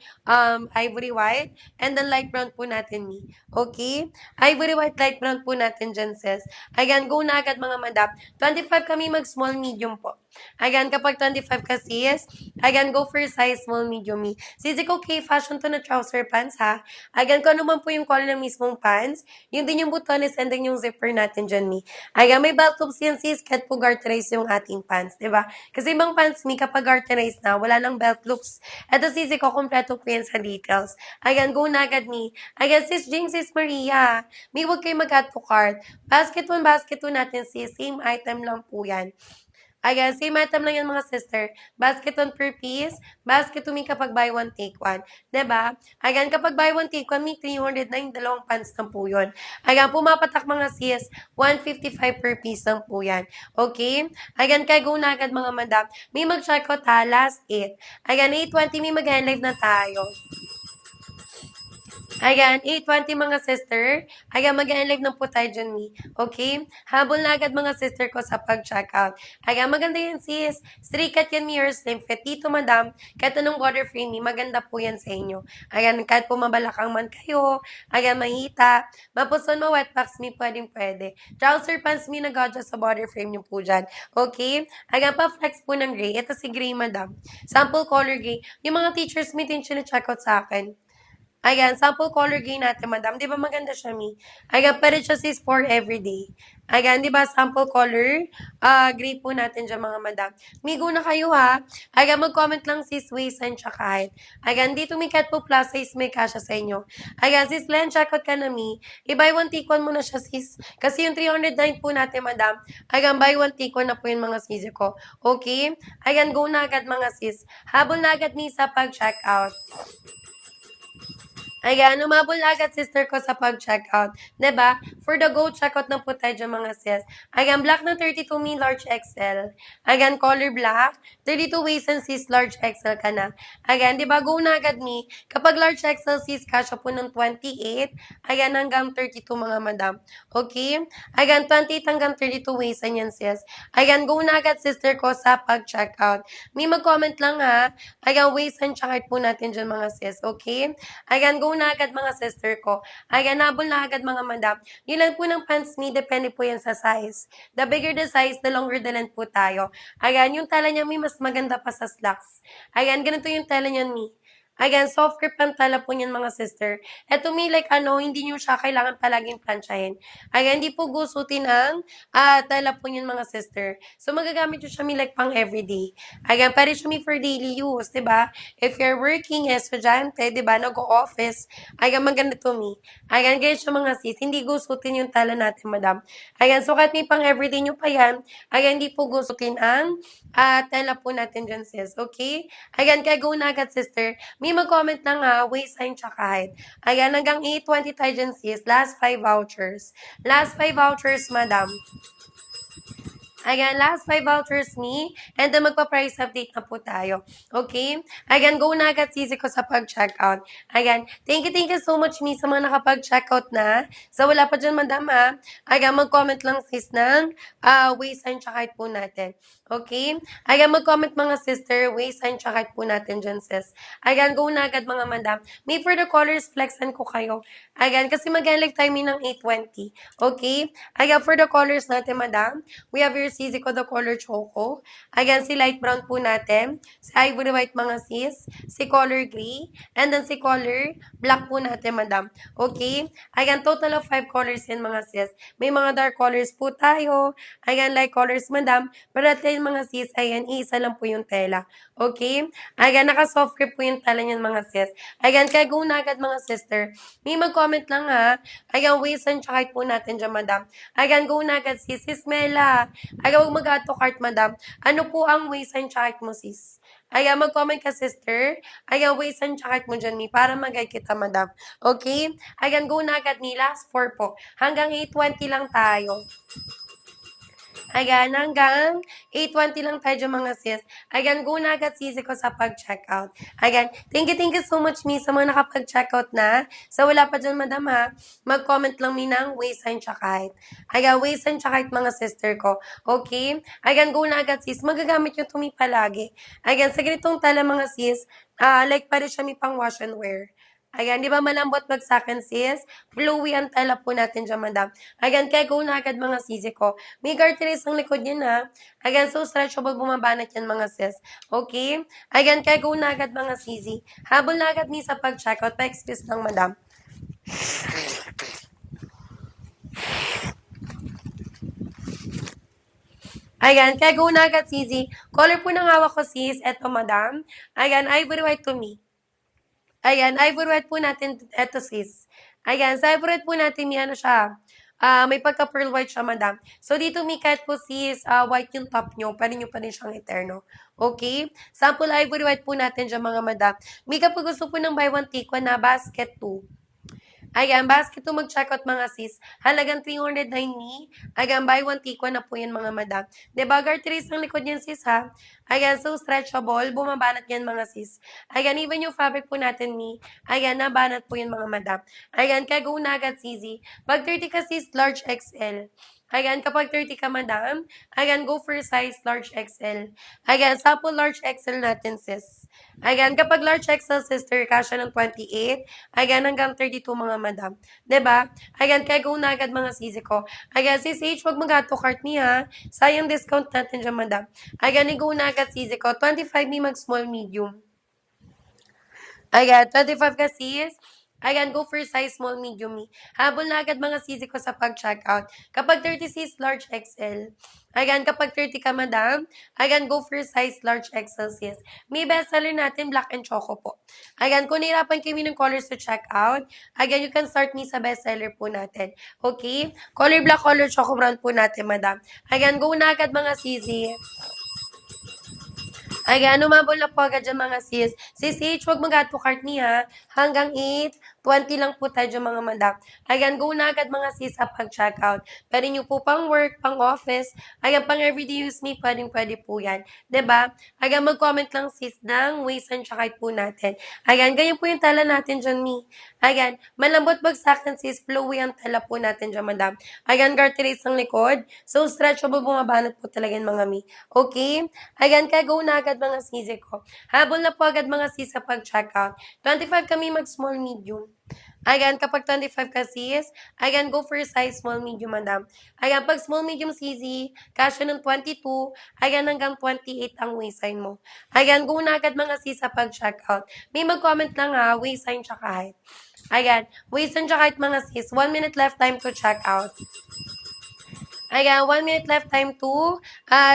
ivory white, and then light brown po natin ni. Okay? Ivory white, light brown po natin dyan, sis. Ayan, go na agad mga madam. 25 kami mag small medium po. Ayan, kapag 25 ka sis, ayan, go for size small medium me. Sisi ko okay, fashion to na trouser pants ha. Ayan, kung ano man po yung color ng mismong pants, yun din yung butones and then yung zipper natin dyan mi. Ayan, may belt loops yan sis, kahit po garterize yung ating pants, diba? Kasi ibang pants mi, kapag garterize na, wala nang belt loops. Ito sisi ko, kompleto po yan sa details. Ayan, go na agad mi. Ayan, sis Jing, sis Maria. May huwag kayo mag-add to cart. Basket 1 natin sis. Same item lang po yan. Ayan, same item lang yan mga sister. Basket 1 per piece. Basket 2 may kapag buy one, take one. Diba? Ayan, kapag buy one, take one, may 300 na yung dalawang pants na po yun. Ayan, pumapatak mga sis. 155 per piece lang po yan. Okay? Ayan, kaya go na agad mga madam. May mag-check out ha, last 8. Ayan, 8:20 may mag-live na tayo. Ayan, 8:20 mga sister. Ayan, mag-live na po tayo dyan, mi. Okay? Habol na agad mga sister ko sa pag-checkout. Ayan, maganda yan, sis. Straight cut yan, mi, or slim fit. Dito, madam, kahit anong border frame, mi, maganda po yan sa inyo. Ayan, kahit po mabalakang man kayo, ayan, mahita, mapuson, ma-wet packs, mi, pwede. Trouser pants, mi, nag-adjust sa border frame nyo po dyan. Okay? Ayan, pa-flex po ng gray. Ito si gray, madam. Sample color gray. Yung mga teachers, mi, din siya na-checkout sa akin. Ayan, sample color gray natin, madam. Di ba maganda siya, mi? Ayan, pero siya sis for everyday. Ayan, di ba sample color? Gray po natin dyan, mga madam. Migo na kayo, ha? Ayan, mag-comment lang sis waist and tsaka height. Ayan, dito may cat po plus size, may kasha sa inyo. Ayan, sis Len, check out ka na, mi. I-buy one, take one mo na siya, sis. Kasi yung 309 po natin, madam. Ayan, buy one, take one na po yung mga sis ko. Okay? Ayan, go na agad, mga sis. Habol na agad, mi, sa pag-check out. Ayan, umabol na agad sister ko sa pag-checkout. 'Di ba? For the go, checkout na po tayo dyan mga sis. Ayan, black na 32 me, large XL. Ayan, color black. 32 waist and sis, large XL ka na. Ayan, 'di ba? Go na agad me. Kapag large XL sis, kasya po ng 28. Ayan, hanggang 32 mga madam. Okay? Ayan, 28 hanggang 32 waist yan sis. Ayan, go na agad sister ko sa pag-checkout. May mag-comment lang ha. Ayan, waist and checkout po natin dyan mga sis. Okay? Ayan, go na agad mga sister ko. Ayan, nabol na agad mga madam. Yun lang po ng pants me, depende po yan sa size. The bigger the size, the longer the length po tayo. Ayan, yung tela niya may mas maganda pa sa slacks. Ayan, ganito yung tela niyan mi. Ayan, soft grip ang tela po niyan mga sister. Eto mi, like hindi nyo siya kailangan palaging planchahin. Ayan, hindi po gusutin ang tela po niyan mga sister. So, magagamit nyo siya mi like pang everyday. Ayan, pwede siya mi for daily use, di ba? If you're working, estudyante, di ba, nag-o-office, ayan, maganda to mi. Ayan, guys, yung mga sis, hindi gusutin yung tala natin, madam. Ayan, so kahit may pang everyday nyo pa yan, ayan, hindi po gusutin ang tela po natin dyan, sis. Okay? Ayan, kaya go na agad, sister. May mag-comment lang ha, waist sign tsaka height. Ayan, hanggang 820 tayo dyan, sis. Last 5 vouchers. Last 5 vouchers, madam. Ayan, last 5 vouchers me. And then magpa-price update na po tayo. Okay? Ayan, go na agad sisi ko sa pag-checkout. Ayan, thank you so much me sa mga nakapag-checkout na. So, wala pa dyan, madam ha. Ayan, mag-comment lang sis ng waist and tsaka height po natin. Okay? Ayan, mag-comment mga sister, waist and tsaka height po natin dyan, sis. Ayan, go na agad mga madam. May for the colors, flexan ko kayo. Ayan, kasi mag-like timing ng 8:20. Okay? Ayan, for the colors natin, madam, we have your sisi ko the color choco. Ayan, si light brown po natin. Si ivory white mga sis. Si color gray. And then si color black po natin, madam. Okay? Ayan, total of 5 colors yan mga sis. May mga dark colors po tayo. Ayan, light colors, madam. Pero at least mga sis, ayan, isa lang po yung tela. Okay? Ayan, naka-soft grip po yung tela niyan mga sis. Ayan, kaya go na agad mga sister. May mag-comment lang ha. Ayan, waist and height po natin dyan, madam. Ayan, go na agad sis. Sis Mela. Ayan, huwag mag-auto cart, madam. Ano po ang waist and height mo, sis? Ayan, mag-comment ka, sister. Ayan, waist and height mo dyan, mi, para mag-guide kita, madam. Okay? Ayan, go na agad ni. Last 4 po. Hanggang 8:20 lang tayo. Ayan, hanggang 8:20 lang tayo dyan mga sis. Ayan, go na agad sisi ko sa pag-checkout. Ayan, thank you so much mi sa mga nakapag-checkout na. So, wala pa dyan madam ha. Mag-comment lang mi ng waist and tsaka height. Ayan, waist and tsaka height mga sister ko. Okay? Ayan, go na agad sis. Magagamit nyo tumi palagi. Ayan, sa ganitong tala mga sis, like pwede siya mi pang wash and wear. Ayan, di ba malambot bagsakan sis? Flowy ang tala po natin dyan, madam. Ayan, kaya go na agad mga sisi ko. May garteries ang likod yan ha. Ayan, so stretchable bumabanat yan mga sis. Okay? Ayan, kaya go na agad mga sisi. Habol na agad ni sa pag-checkout. Pa-excuse lang, madam. Ayan, kaya go na agad sisi. Color po ng hawak ko sis. Eto, madam. Ayan, ivory white to me. Ayan, ivory white po natin, eto sis. Ayan, sa ivory white po natin, may ano siya, may pagka-pearl white siya, madam. So, dito may kahit po sis, white yung top nyo, pwede nyo pa rin siyang eterno. Okay? Sample ivory white po natin dyan, mga madam. May kapag gusto po ng buy one, take one na basket 2. Ayan, basket to mag-checkout mga sis. Halagang 309 ni. Ayan, buy one, take one na po yan mga madam. Diba, garteries ang likod yan sis ha. Ayan, so stretchable. Bumabanat yan mga sis. Ayan, even yung fabric po natin ni. Ayan, nabanat po yan mga madam. Ayan, kaya go na agad sisi. Pag 30 ka sis, large XL. Ayan, kapag 30 ka, madam, ayan, go for size large XL. Ayan, sample large XL natin, sis. Ayan, kapag large XL, sister, kasya ng 28. Ayan, hanggang 32, mga madam. 'Di ba? Ayan, kaya go na agad mga sisi ko. Ayan, sis H, wag mag-auto cart niya. Sayang discount natin dyan, madam. Ayan, go na agad sisi ko. 25 ni mag-small medium. Ayan, 25 ka sis. Ayan, go for size small, medium, me. Habol na agad mga sisi ko sa pag-checkout. Kapag 30 sis, large XL. Ayan, kapag 30 ka, madam, ayan, go for size large XL sis. May bestseller natin, black and choco po. Ayan, kung nahirapan kami ng colors to check out, ayan, you can start me sa bestseller po natin. Okay? Color black, color choco brown po natin, madam. Ayan, go na agad mga sisi. Ayan, umabol na po agad dyan mga sis. Sis H, huwag mag-add to cart me ha. Hanggang 8:20 lang po tayo dyan mga madam. Ayan, go na agad mga sis sa pag-checkout. Pwede nyo po pang work, pang office. Ayan, pang everyday use me, pwede po yan. 'Di ba? Ayan, mag-comment lang sis ng ways and checkout po natin. Ayan, ganyan po yung tala natin dyan, me. Ayan, malambot bagsakan sis, flowy ang tala po natin dyan, madam. Ayan, garterize ang likod. So, stretchable, bumabanat po talaga yung mga me. Okay? Ayan, kaya go na agad mga sisi ko. Habol na po agad mga sis sa pag-checkout. 25 kami mag-small medium. Ayan, kapag 25 ka sis, ayan, go for size small medium, madam. Ayan, pag small medium CZ, kasya ng 22, ayan, hanggang 28 ang waistline mo. Ayan, go na agad mga sis sa pag-checkout. May mag-comment lang ha, waistline tsaka height. Ayan, waistline tsaka height mga sis, 1 minute left time to check out. Ayan, 1 minute left time to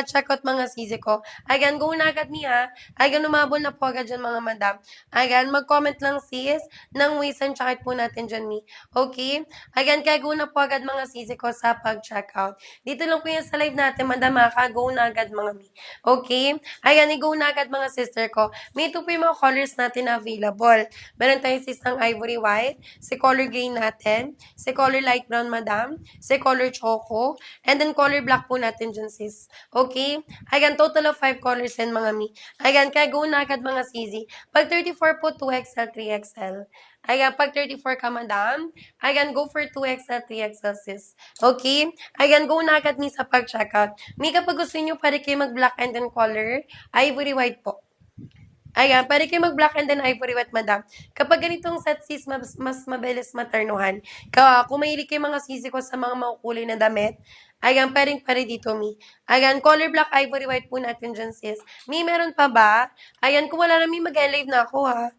check out mga sisi ko. Ayan, go na agad niya. Ayan, umabol na po agad dyan mga madam. Ayan, mag-comment lang sis ng ways and check out po natin dyan mi. Okay? Ayan, kaya go na po agad mga sisi ko sa pag-check out. Dito lang po yan sa live natin, madam ha. Go na agad mga mi. Okay? Ayan, i-go na agad mga sister ko. May ito po yung mga colors natin na available. Meron tayong sis ng ivory white, si color gray natin, si color light brown madam, si color choco, and then color black po natin dyan sis. Okay? Ayan, total of 5 colors yan mga mi. Ayan, kaya go na agad mga CZ. Pag 34 po, 2XL, 3XL. Ayan, pag 34 ka madam, ayan, go for 2XL, 3XL sis. Okay? Ayan, go na agad mi sa pag-checkout. Mi, kapag gusto nyo, pwede kayo mag-black and then color, ivory white po. Ayan, pwede kayo mag-black and then ivory white, madam. Kapag ganitong set sis, mas mabilis maternuhan. Kung mahilig kayo mga sisi ko sa mga makukulay na damit, ayan, pwede dito, mi. Ayan, color black, ivory white po natin dyan, sis. Mi, meron pa ba? Ayan, kung wala na, mi, mag-live na ako, ha.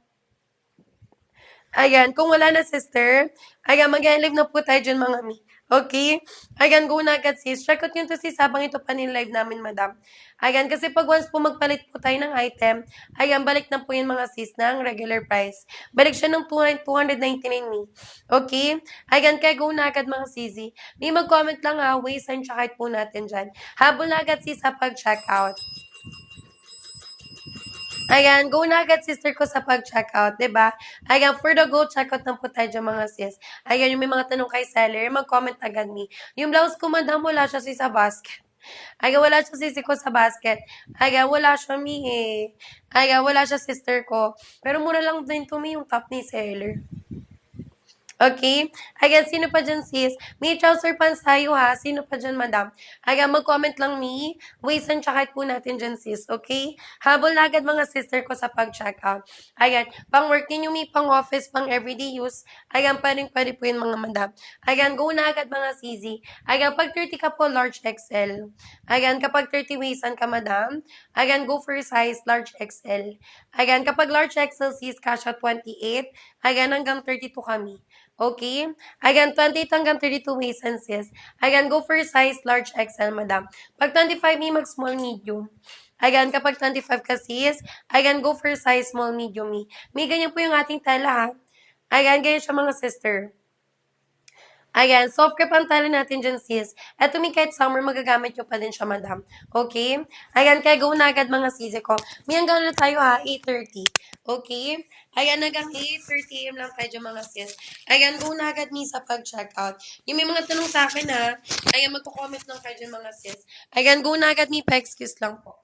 Ayan, kung wala na sister, ayan, mag-live na po tayo dyan mga mi. Okay? Ayan, go na agad sis. Check out nyo to sis habang ito pa live namin, madam. Ayan, kasi pag once po magpalit po tayo ng item, ayan, balik na po yun mga sis ng regular price. Balik siya ng 299 mi. Okay? Ayan, kaya go na agad mga sisi. May mag-comment lang ha, ways and check out po natin dyan. Habol na agad sis sa pag-check out. Ayan, go na agad sister ko sa pag-checkout, 'di ba? Ayan, for the go, checkout na po tayo dyan mga sis. Ayan, yung may mga tanong kay seller, mag-comment agad me. Yung blouse ko, madam, wala siya sa basket. Ayan, wala siya sisi ko sa basket. Ayan, wala siya mi eh. Ayan, wala siya sister ko. Pero mura lang din to mi yung top ni seller. Okay? Ayan, sino pa dyan, sis? May trouser pants tayo, ha? Sino pa dyan, madam? Ayan, mag-comment lang me. Waist and check po natin dyan, sis. Okay? Habol na agad mga sister ko sa pag-checkout. Ayan, pang work ninyo, may pang office, pang everyday use. Ayan, pwede po yun, mga madam. Ayan, go na agad mga CZ. Ayan, pag 30 ka po, large XL. Ayan, kapag 30 waistan ka, madam. Ayan, go for size, large XL. Ayan, kapag large XL, sis, kasha 28. Ayan, hanggang 32 kami. Okay? Ayan, 28 hanggang 32 waistline sis. Ayan, go for size large XL, madam. Pag 25, may mag-small medium. Ayan, kapag 25 ka sis, ayan, go for size small medium me. May ganyan po yung ating tela ha. Ayan, ganyan siya mga sister. Ayan, soft crepe ang tali natin dyan, sis. Eto, may kahit summer, magagamit nyo pa din siya, madam. Okay? Ayan, kaya go na agad mga sisi ko. May hanggang na tayo ha, 8:30. Okay? Ayan, hanggang 8:30 am lang tayo dyan, mga sis. Ayan, go na agad mi sa pag-checkout. Yung may mga tanong sa akin ha, ayan, magko-comment lang kayo dyan, mga sis. Ayan, go na agad mi, pa-excuse lang po.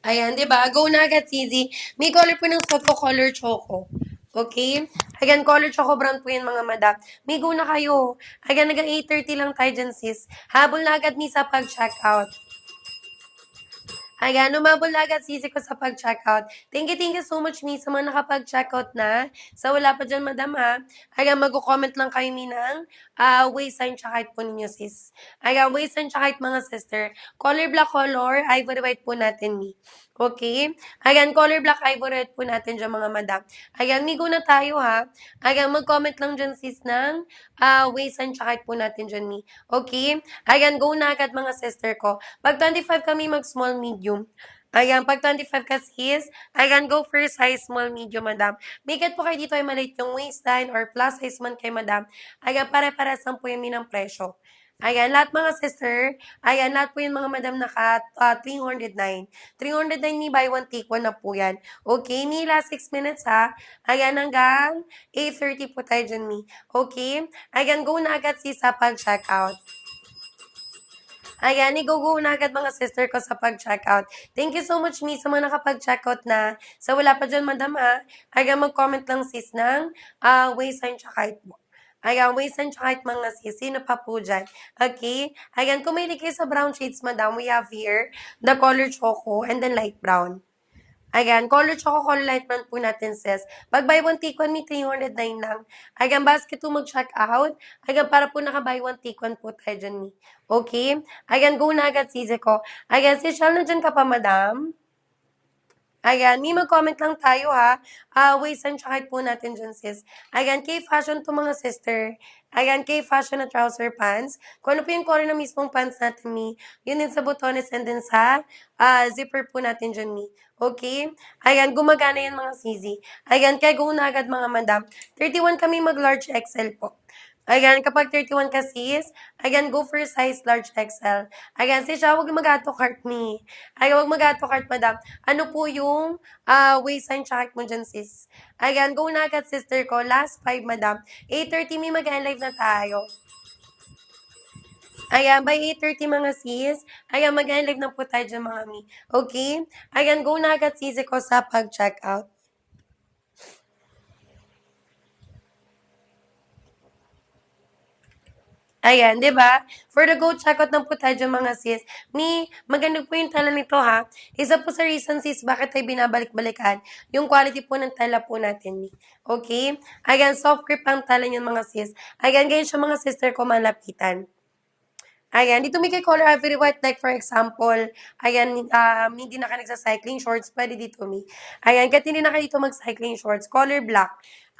Ayan, di ba? Go na agad, Zizi. May color po ng suot ko, color choco. Okay? Ayan, color choco brown po yan, mga madam. May go na kayo. Ayan, hanggang 8:30 lang tayo dyan, sis. Habol na agad ni sa pag-checkout. Ayan, umabol na agad sisi ko sa pag-checkout. Thank you so much, mi, sa mga nakapag-checkout na. Sa wala pa dyan, madam, ha. Ayan, mag-comment lang kayo, mi, ng waistline tsaka height po ninyo, sis. Ayan, waistline tsaka height, mga sister. Color black color, ivory white po natin, mi. Okay? Ayan, color black, ivory white po natin dyan, mga madam. Ayan, migo na tayo, ha. Ayan, mag-comment lang dyan, sis, ng waistline tsaka height po natin dyan, mi. Okay? Ayan, go na agad, mga sister ko. Pag 25 kami, mag-small, medium. Ayan, pag 25 ka sis, ayan, go for size small, medium, madam. Make it po kayo dito ay maliit yung waistline or plus size man kay madam. Ayan, pare-pares lang po yung ng presyo. Ayan, lahat mga sister, ayan, lahat po yung mga madam naka 309. 309 ni buy one take one na po yan. Okay, ni last 6 minutes ha. Ayan, hanggang 8:30 po tayo dyan ni. Okay? Ayan, go na agad sis sa pag-check out. Ayan, i-go-go na agad mga sister ko sa pag-checkout. Thank you so much, me, sa mga nakapag-checkout na. Sa wala pa dyan, madam, ha? Ayan, mag-comment lang sis ng waistline tsaka height mo. Ayan, waistline tsaka height mga sis. Sino pa po dyan? Okay? Ayan, kung may kayo sa brown shades, madam, we have here the color choco and then light brown. Ayan, color choco, color light brown po natin, sis. Pag buy one, take one, may 309 lang. Ayan, basket to mag-check out. Ayan, para po naka-buy one, take one po tayo dyan, ni. Okay? Ayan, go na agad, sisi ko. Ayan, si Shal, nandiyan ka pa, madam? Ayan, may mag-comment lang tayo ha. Waist and height po natin dyan, sis. Ayan, K-fashion to mga sister. Ayan, K-fashion na trouser pants. Kung ano po yung color na mismong pants natin, mi. Yun din sa botones and then sa zipper po natin dyan, mi. Okay? Ayan, gumagana yan mga sisi. Ayan, kaya go na agad mga madam. 31 kami mag-large XL po. Ayan, kapag 31 ka sis, ayan, go for size large XL. Ayan, sis, huwag mag-ato cart me. Ayan, huwag mag-ato cart, madam. Ano po yung waistline check mo dyan, sis? Ayan, go na agad, sister ko. Last 5, madam. 8:30 may mag-live na tayo. Ayan, by 8:30 mga sis. Ayan, mag-live na po tayo dyan, mga mi. Okay? Ayan, go na agad, sis, ko sa pag-check out. Ayan, 'di ba? For the go checkout lang po tayo dyan, mga sis. Maganda po yung tela nito ha. Isa po sa reason sis bakit tayo binabalik-balikan, yung quality po ng tela po natin ni. Okay? Ayan, soft grip ang tela niyan mga sis. Ayan, ganyan siya mga sister ko malapitan. Ayan, dito may kay color ivory white, like for example, ayan, hindi na ka nagsa-cycling shorts, pwede dito mi. Ayan, kahit hindi na ka dito mag-cycling shorts, color black.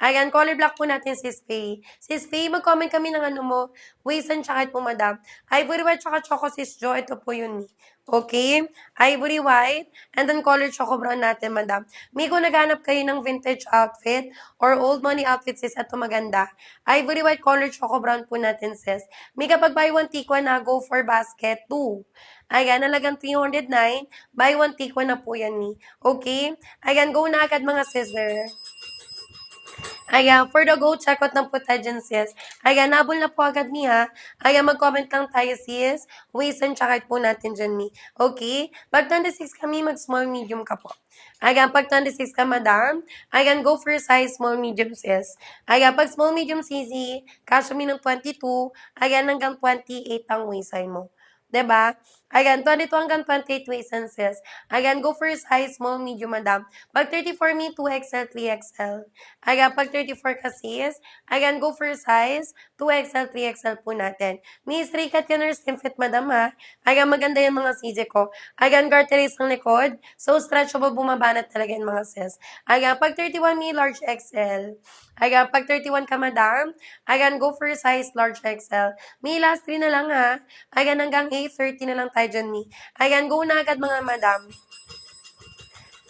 Ayan, color black po natin, Sis Faye. Sis Faye, mag-comment kami ng ano mo, waist and tsaka po, madam. Ivory white tsaka choco, Sis Jo, ito po yun mi. Okay? Ivory white, and then color choco brown natin, madam. May kung naghanap kayo ng vintage outfit or old money outfit, sis, ito maganda. Ivory white, color choco brown po natin, sis. May kapag buy one, take one na, go for basket 2. Ayan, nalagang 309. Buy one, take one na po yan, mi. Okay? Ayan, go na agad mga sister. Ayan, for the go, check out na po tayo dyan, sis. Ayan, nabol na po agad ni ha. Ayan, mag-comment lang tayo, sis. Waist and check out po natin dyan, mi. Okay? Pag 26 kami, mag-small, medium ka po. Ayan, pag 26 ka, madam, ayan, go for size small, medium, sis. Ayan, pag small, medium, CZ, kasya mi ng 22, ayan, hanggang 28 ang waistline mo. 'Di ba? Ayan, 22 hanggang 28 waistline, sis. Ayan, go for size small, medium, madam. Pag 34 mi, 2XL, 3XL. Ayan, pag 34 ka sis, ayan, go for size, 2XL, 3XL po natin. Miss Ray Cat Canner Slim Fit, madam ha. Ayan, maganda yung mga CJ ko. Ayan, garteries ng likod. So, stretchable, bumaba na talaga yung mga sis. Ayan, pag 31 mi, large XL. Ayan, pag 31 ka, madam, ayan, go for size, large XL. Mi, last 3 na lang ha. Ayan, hanggang 8:30 na lang tayo dyan, mi. Ayan, go na agad mga madam.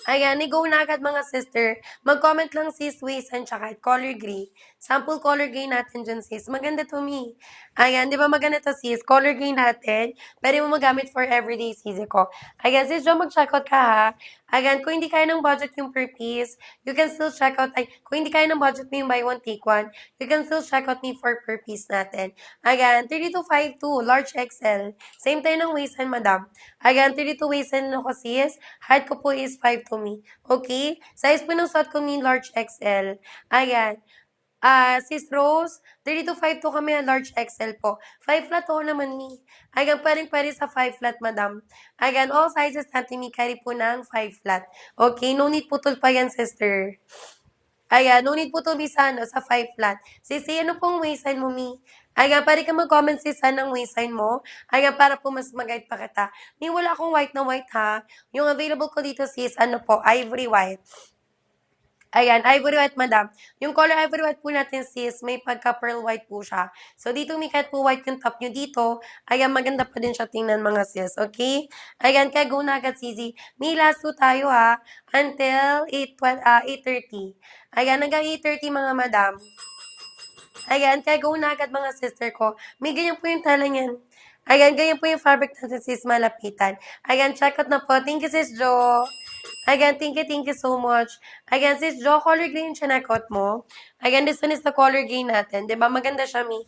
Ayan, go na agad mga sister. Mag-comment lang sis, waist and tsaka color gray. Sample color gray natin dyan sis. Maganda to me. Ayan, di ba maganda to sis? Color gray natin. Pwede mo magamit for everyday sis ko. Ayan, sis Jo, mag-checkout ka ha. Ayan, kung hindi kaya ng budget yung per piece, you can still check out. Ay, kung hindi kaya ng budget mo yung buy one, take one, you can still check out me for per piece natin. Ayan, 3252, large XL. Same tayo ng waistline, madam. Ayan, 32 waistline ako sis. Height ko po is 5 to me. Okay? Size po ng suot ko ni large XL. Ayan. Sis Rose, 3252 kami na large XL po. 5 flat o naman ni. Ayan, pwede sa 5 flat, madam. Ayan, all sizes natin may carry po ng 5 flat. Okay, no need putol pa yan, sister. Ayan, no need po to sa, sa 5 flat. Sisi, ano pong waistline mo, mi? Ayan, pwede ka mag-comment sisa ng waistline mo. Ayan, para po mas mag-guide pa kita. Mi, wala akong white na white ha. Yung available ko dito sis, ano po, ivory white. Ayan, ivory white, madam. Yung color ivory white po natin, sis, may pagka-pearl white po siya. So, dito umikat po white yung top nyo dito. Ayan, maganda pa din siya tingnan mga sis. Okay? Ayan, kaya go na agad, sisi. May last po tayo ha. Until 8:30. Ayan, hanggang 8:30 mga madam. Ayan, kaya go na agad mga sister ko. May ganyan po yung tala niyan. Ayan, ganyan po yung fabric natin sis malapitan. Ayan, check out na po. Thank you sis Jo. Ayan, thank you so much. Ayan, sis Jo, color green siya na coat mo. Ayan, this one is the color green natin. Diba? Maganda siya, Mi.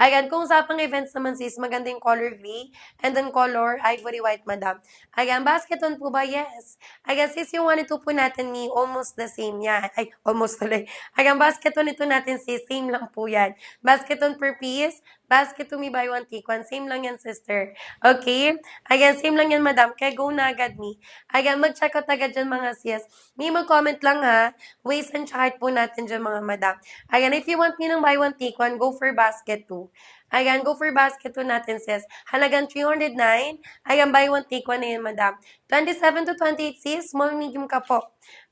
Ayan, kung sa pang events naman sis, maganda yung color gray and then color ivory white, madam. Ayan, basket on po ba? Yes. Ayan, sis, yung 1 and 2 po natin ni almost the same yan. Ay, almost tuloy. Ayan, basket on ito natin sis, same lang po yan. Basket on per piece, basket to me buy one take one. Same lang yan, sister. Okay? Ayan, same lang yan, madam. Kaya go na agad, mi. Ayan, mag-check out agad dyan, mga sis. Mi, mag-comment lang ha. Waist and height po natin dyan, mga madam. Ayan, if you want me ng buy one take one, go for basket 2. Ayan, go for basket 2 natin, sis. Halagang 309. Ayan, buy one take one na yun, madam. 27 to 28, sis. Small, medium ka po.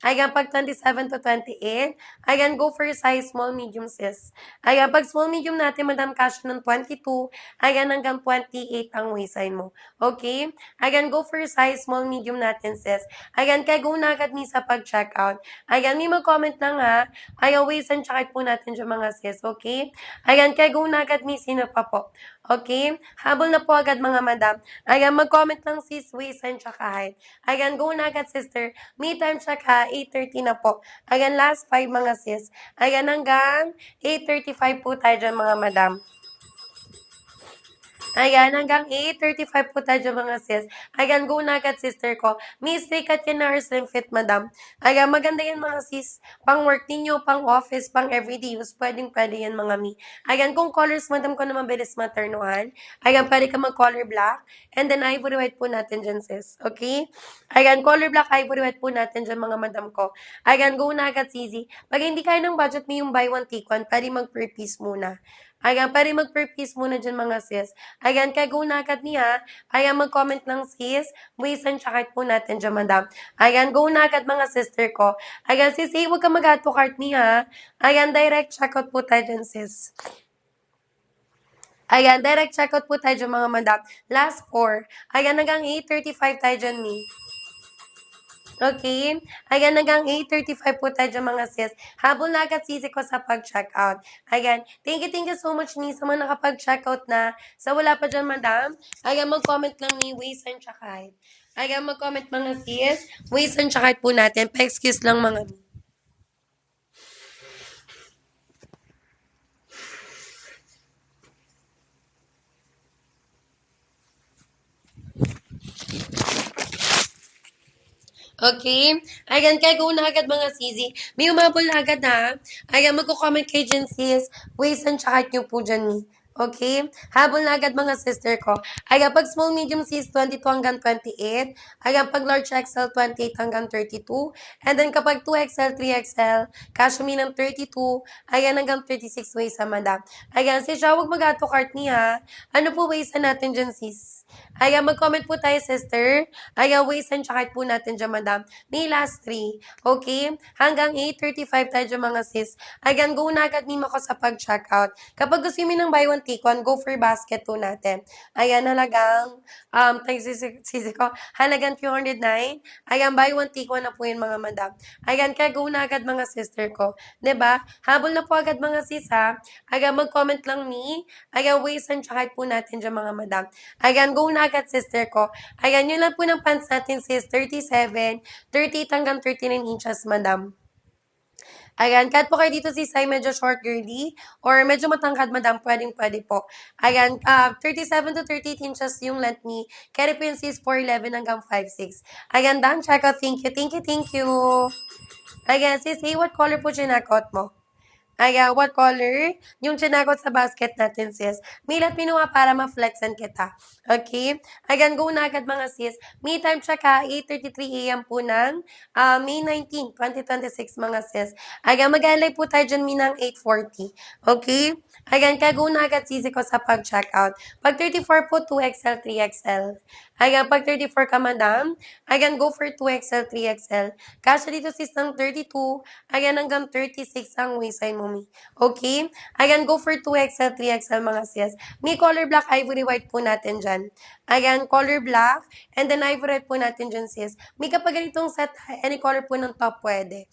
Ayan, pag 27 to 28, ayan, go for size small, medium, sis. Ayan, pag small, medium natin, madam, cash ng 22, ayan, hanggang 28 ang waistline mo. Okay? Ayan, go for size small, medium natin, sis. Ayan, kaya go na agad ni sa pag-checkout. Ayan, may mag-comment lang ha. Ayan, waist and check po natin dyan, mga sis. Okay? Ayan, kaya go na agad ni sino pa po. Okay? Habol na po agad, mga madam. Ayan, mag-comment lang sis, waist and check height. Ayan, go na agad, sister. Me time check ha, 8:30 na po. Ayan, last 5 mga sis. Ayan, hanggang 8:35 po tayo dyan, mga madam. Ayan, hanggang 8:35 po tayo dyan, mga sis. Ayan, go na agad, sister ko. Mistake at yan na slim fit, madam. Ayan, maganda yan, mga sis. Pang work ninyo, pang office, pang everyday use. Pwede yan, mga mi. Ayan, kung colors, madam ko na mabilis maternuhan. Ayan, pwede ka mag-color black. And then, ivory white po natin dyan, sis. Okay? Ayan, color black, ivory white po natin dyan, mga madam ko. Ayan, go na agad, sisi. Pag hindi kaya ng budget mo yung buy one, take one, pwede mag-per piece muna. Ayan, pwede mag-per piece muna dyan, mga sis. Ayan, kaya go na agad niya. Ayan, mag-comment lang sis. Waist and check po natin dyan, madam. Ayan, go na agad, mga sister ko. Ayan, sis, huwag ka mag-add to cart niya. Ayan, direct checkout po tayo dyan, sis. Ayan, direct checkout po tayo dyan, mga madam. Last 4. Ayan, hanggang 8:35 tayo dyan, ni. Okay? Ayan, hanggang 8:35 po tayo dyan, mga sis. Habol na agad sisi ko sa pag-checkout. Ayan, thank you so much, ni, sa mga nakapag-checkout na. Sa wala pa dyan, madam, ayan, mag-comment lang ni waist and tsaka height. Ayan, mag-comment, mga sis. Waist and tsaka height po natin. Pa-excuse lang, mga mi. Okay? Ayan, kaya go na agad, mga sisi. May umabol na agad ha. Ayan, magko-comment kay dyan, sis. Waist and tsaka height nyo po dyan, ni. Okay? Habol na agad, mga sister ko. Ayan, pag small, medium, sis, 22 hanggang 28. Ayan, pag large XL, 28 hanggang 32. And then kapag 2XL, 3XL, kasya mi ng 32. Ayan, hanggang 36 waist sa madam. Ayan, sis, huwag mag-ato cart niya. Ano po waist na natin dyan, sis? Ayan, mag-comment po tayo, sister. Ayan, waist and check po natin dyan, madam. May last 3. Okay? Hanggang 8:35 tayo dyan, mga sis. Ayan, go na agad nimo ko sa pag-checkout. Kapag gusto mo ng buy one, take one, go for basket 2 natin. Ayan, halagang, sisi ko, halagang 309. Ayan, buy one, take one na po yun, mga madam. Ayan, kaya go na agad, mga sister ko. 'Di ba? Habol na po agad, mga sis, ha? Ayan, mag-comment lang ni. Ayan, waist and check po natin dyan, mga madam. Ayan, go na agad, sister ko. Ayan, yun lang po ng pants natin, sis. 37, 38 hanggang 39 inches, madam. Ayan, kahit po kayo dito si Sai medyo short girly or medyo matangkad, madam, pwedeng-pwede po. Ayan, 37 to 38 inches yung length ni Carry po yung sis 4'11 hanggang 5'6. Ayan, done. Check out. Thank you. Ayan, sis, hey, what color po ginakot mo? Ayan, what color? Yung chinakot sa basket natin, sis. Milat minuha para ma-flexan kita. Okay? Ayan, go na agad mga sis. Me time tsaka 8:33 a.m. po ng May 19, 2026 mga sis. Ayan, mag-alay po tayo dyan minang 8:40. Okay? Ayan, kaya go na agad sisi ko sa pag-checkout. Pag 34 po, 2XL, 3XL. Ayan, pag 34 ka, madam, ayan, go for 2XL, 3XL. Kasya dito sis ng 32, ayan, hanggang 36 ang waistline mo, mi. Okay? Ayan, go for 2XL, 3XL mga sis. May color black, ivory white po natin dyan. Ayan, color black, and then ivory white po natin dyan, sis. May kapag ganitong set, any color po ng top pwede.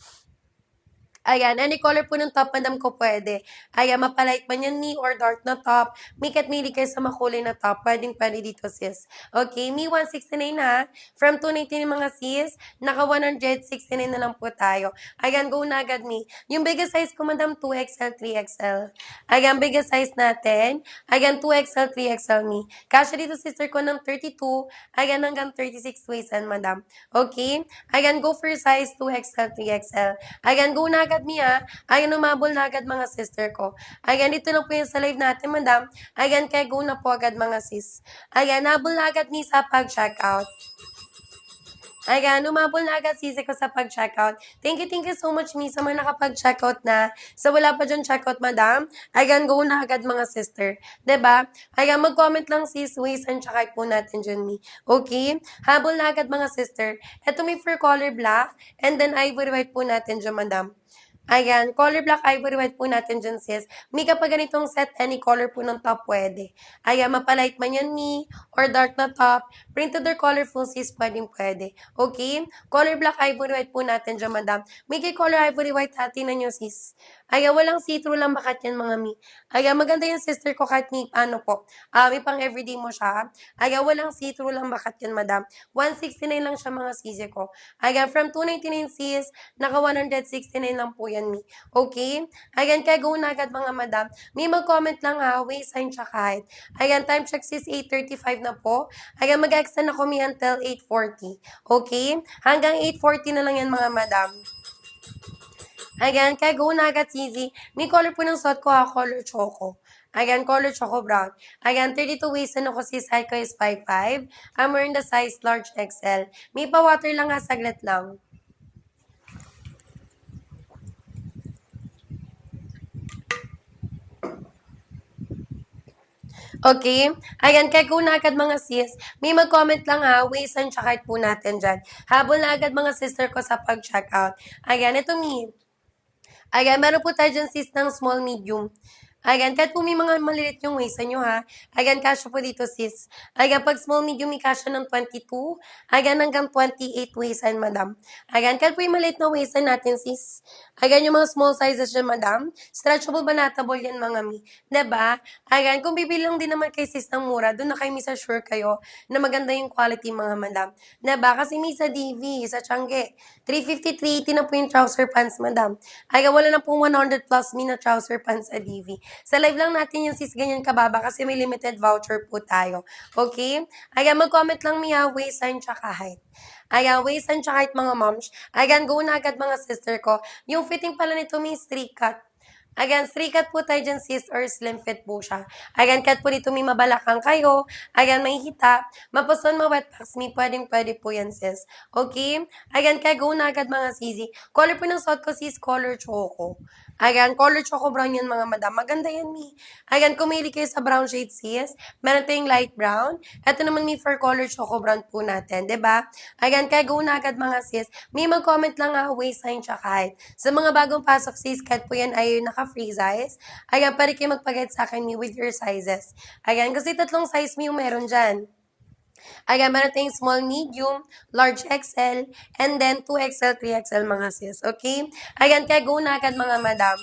Ayan, any color po ng top, madam ko pwede. Ayan, mapalight man yan ni or dark na top. Mikat mili kayo sa makulay na top. Pwede dito, sis. Okay, me 169 ha. From 290 mga sis, naka 169 na lang po tayo. Ayan, go na agad me. Yung biggest size ko, madam, 2XL, 3XL. Ayan, biggest size natin. Ayan, 2XL, 3XL me. Kasya dito, sister ko, ng 32. Ayan, hanggang 36 waist, madam. Okay? Ayan, go for size 2XL, 3XL. Ayan, go na agad Mia. Ayan, umabol na agad mga sister ko. Ayan, dito na po yung sa live natin, madam. Ayan, kaya go na po agad mga sis. Ayan, nabol na agad ni sa pag-checkout. Ayan, umabol na agad sisi ko sa pag-checkout. Thank you so much, mi, sa mga nakapag-checkout na. Sa wala pa dyan checkout, madam. Ayan, go na agad mga sister. ba? Diba? Ayan, mag-comment lang sis, waist and check po natin dyan, mi. Okay? Habol na agad mga sister. Ito may for color black, and then ivory white po natin dyan, madam. Ayan, color black ivory white po natin dyan, sis. Mi, kapag ganitong set, any color po ng top pwede. Ayan, mapalight man yan, mi, or dark na top, printed or colorful, sis, pwede. Okay? Color black ivory white po natin dyan, madam. May kay color ivory white, na nyo, sis. Ayan, walang see-through lang bakat yan, mga mi. Ayan, maganda yung sister ko kahit ni, ano po, may pang everyday mo siya. Ayan, walang see-through lang bakat yan, madam. 169 lang siya, mga sisi ko. Ayan, from 299 sis, naka 169 lang po yan, mi. Okay? Ayan, kaya go na agad mga madam. May mag-comment lang ha, waist sign tsaka height. Ayan, time check sis, 8:35 na po. Ayan, mag-extend ako mi until 8:40. Okay? Hanggang 8:40 na lang yan mga madam. Ayan, kaya go na agad sisi. May color po ng suot ko ha, color choco. Ayan, color choco brown. Ayan, 32 waist na ako sis, height ko is 5'5". I'm wearing the size large XL. May pa-water lang ha, saglit lang. Okay? Ayan, kaya go na agad mga sis. May mag-comment lang ha, waist and check po natin dyan. Habol na agad mga sister ko sa pag-checkout. Ayan, ito me. Ayan, meron po tayo dyan sis ng small, medium. Ayan, kahit po may mga maliit yung waist nyo ha. Ayan, kasya po dito sis. Ayan, pag small, medium, may kasya ng 22. Ayan, hanggang 28 waist madam. Ayan, kahit po yung maliit na waist natin sis. Ayan, yung mga small sizes dyan, madam. Stretchable ba natable yan mga mi? Diba? Ayan, kung bibilang din naman kay sis ng mura, doon na kayo misa sure kayo na maganda yung quality mga madam. Diba? Kasi may sa DV, sa Changi, 350, 380 na po yung trouser pants, madam. Ayan, wala na pong 100 plus mi na trouser pants sa DV. Sa live lang natin yung sis ganyan kababa kasi may limited voucher po tayo. Okay? Ayan, mag-comment lang Mia, waist sign tsaka height. Ayan, waist and tsaka height mga moms. Ayan, go na agad mga sister ko. Yung fitting pala nito may straight cut. Ayan, straight cut po tayo dyan, sis, or slim fit po siya. Ayan, cut po dito may mabalakang kayo. Ayan, may hita. Mapuson, ma-wet packs, may pwede po yan, sis. Okay? Ayan, kaya go na agad mga sisi. Color po ng suot ko, sis, color choco. Ayan, color choco brown yan mga madam. Maganda yan, mi. Ayan, kumili kayo sa brown shade, sis. Meron tayong light brown. Ito naman, mi, for color choco brown po natin. ba? Diba? Ayan, kaya go na agad mga sis. May mag-comment lang ha, waist sign tsaka height. Sa mga bagong pasok, sis, cut po yan ay naka-free size. Ayan, pwede kayo magpag-get sa akin, mi, with your sizes. Ayan, kasi tatlong size mi yung meron dyan. Ayan, meron tayong small, medium, large XL, and then 2XL, 3XL mga sis. Okay? Ayan, kaya go na agad mga madam.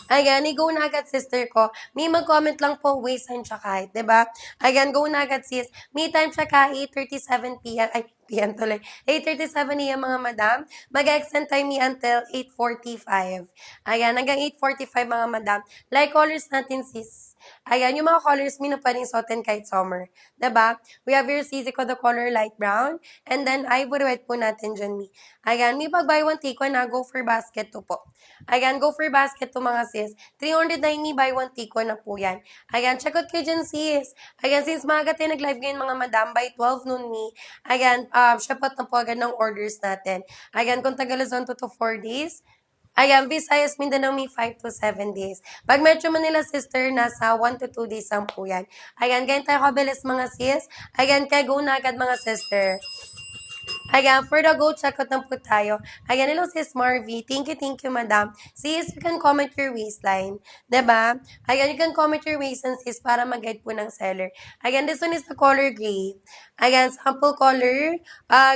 Ayan, go na agad sister ko. May mag-comment lang po, waist and tsaka height, diba? Ayan, go na agad sis. Me time tsaka 8:37 p.m. Ay, 8 p.m. tuloy. 8:37 a.m. mga madam. Mag-extend time me until 8:45. Ayan, hanggang 8:45 mga madam. Like colors natin sis. Ayan, yung mga colors mi na pwedeng suotin kahit summer. Diba? We have your sisi ko the color light brown. And then ivory white po natin dyan mi. Ayan, may pag buy one take one na go for basket to po. Ayan, go for basket to mga sis. 390 buy one take one na po yan. Ayan, check out kayo dyan sis. Ayan, since maaga tayo nag-live ngayon mga madam, by 12 noon mi. Ayan, ship out na po agad ng orders natin. Ayan, kung Tagalazon 2 to 4 days. Ayan, Visayas, Mindanao may 5 to 7 days. Pag Metro Manila, sister, nasa 1 to 2 days lang po yan. Ayan, ganyan tayo kabilis mga sis. Ayan, kaya go na agad mga sister. Ayan, for the go, check out na po tayo. Ayan, hello sis Marvy. Thank you, madam. Sis, you can comment your waistline. Diba? Ayan, you can comment your waistline, sis, para mag-guide po ng seller. Ayan, this one is the color gray. Ayan, sample color.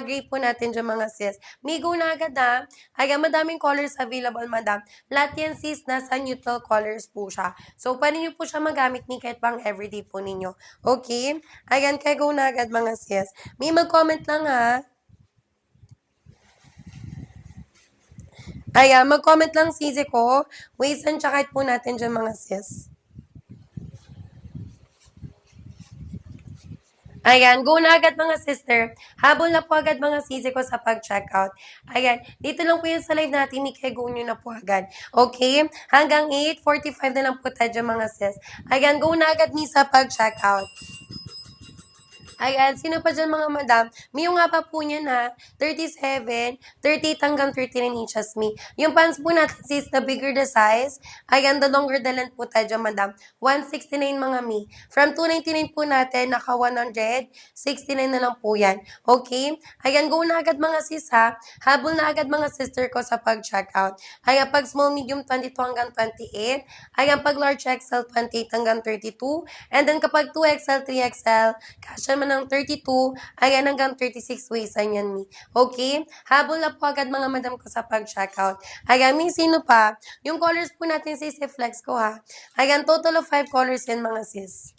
Gray po natin dyan mga sis. May go na agad na. Ayan, madaming colors available, madam. Lahat yan, sis, nasa neutral colors po siya. So, pwede nyo po siya magamit ni kahit pang everyday po ninyo. Okay? Ayan, kaya go na agad mga sis. May mag-comment lang ha. Ayan, mag-comment lang sisi ko. Waste and check po natin dyan mga sis. Ayan, go na agad mga sister. Habol na po agad mga sisi ko sa pag-checkout. Ayan, dito lang po yun sa live natin. Go nyo na po agad. Okay? Hanggang 8:45 na lang po tayo dyan mga sis. Ayan, go na agad ni sa pag-checkout. Ayan, sino pa dyan mga madam? May yung nga pa po niya na 37, 38 hanggang 39 inches mi. Yung pants po natin sis, the bigger the size. Ayan, the longer the length po tayo dyan madam. 169 mga mi. From 299 po natin, naka 169 na lang po yan. Okay? Ayan, go na agad mga sis ha. Habol na agad mga sister ko sa pag-checkout. Ayan, pag small, medium 22 hanggang 28. Ayan, pag large XL 28 hanggang 32. And then kapag 2XL, 3XL, kasya man ng 32, ayan hanggang 36 waist, yan mi. Okay? Habol na po agad mga madam ko sa pag-checkout. Ayan, mi, sino pa? Yung colors po natin sis, flex ko ha. Ayan, total of 5 colors yan mga sis.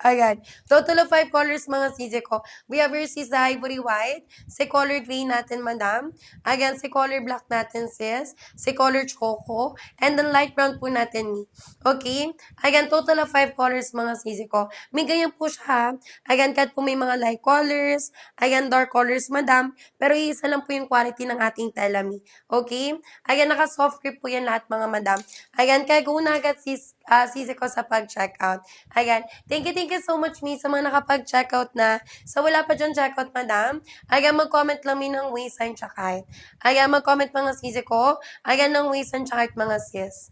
Ayan. Total of 5 colors mga sisi ko. We have here sis the ivory white. Si color gray natin, madam. Ayan, si color black natin, sis. Si color choco. And then light brown po natin, ni. Okay? Ayan, total of 5 colors mga sisi ko. May ganyan po siya, ha. Ayan, kahit po may mga light colors. Ayan, dark colors, madam. Pero isa lang po yung quality ng ating telami. Okay? Ayan, naka-soft grip po yan lahat mga madam. Ayan, kaya go na agad sisi ko sa pag-checkout. Ayan, thank you so much, mi, sa mga nakapag-checkout na. So, wala pa dyan checkout, madam. Ayan, mag-comment lang mi ng waistline tsaka height. Ayan, mag-comment mga sisi ko. Ayan, ng waistline tsaka height mga sis.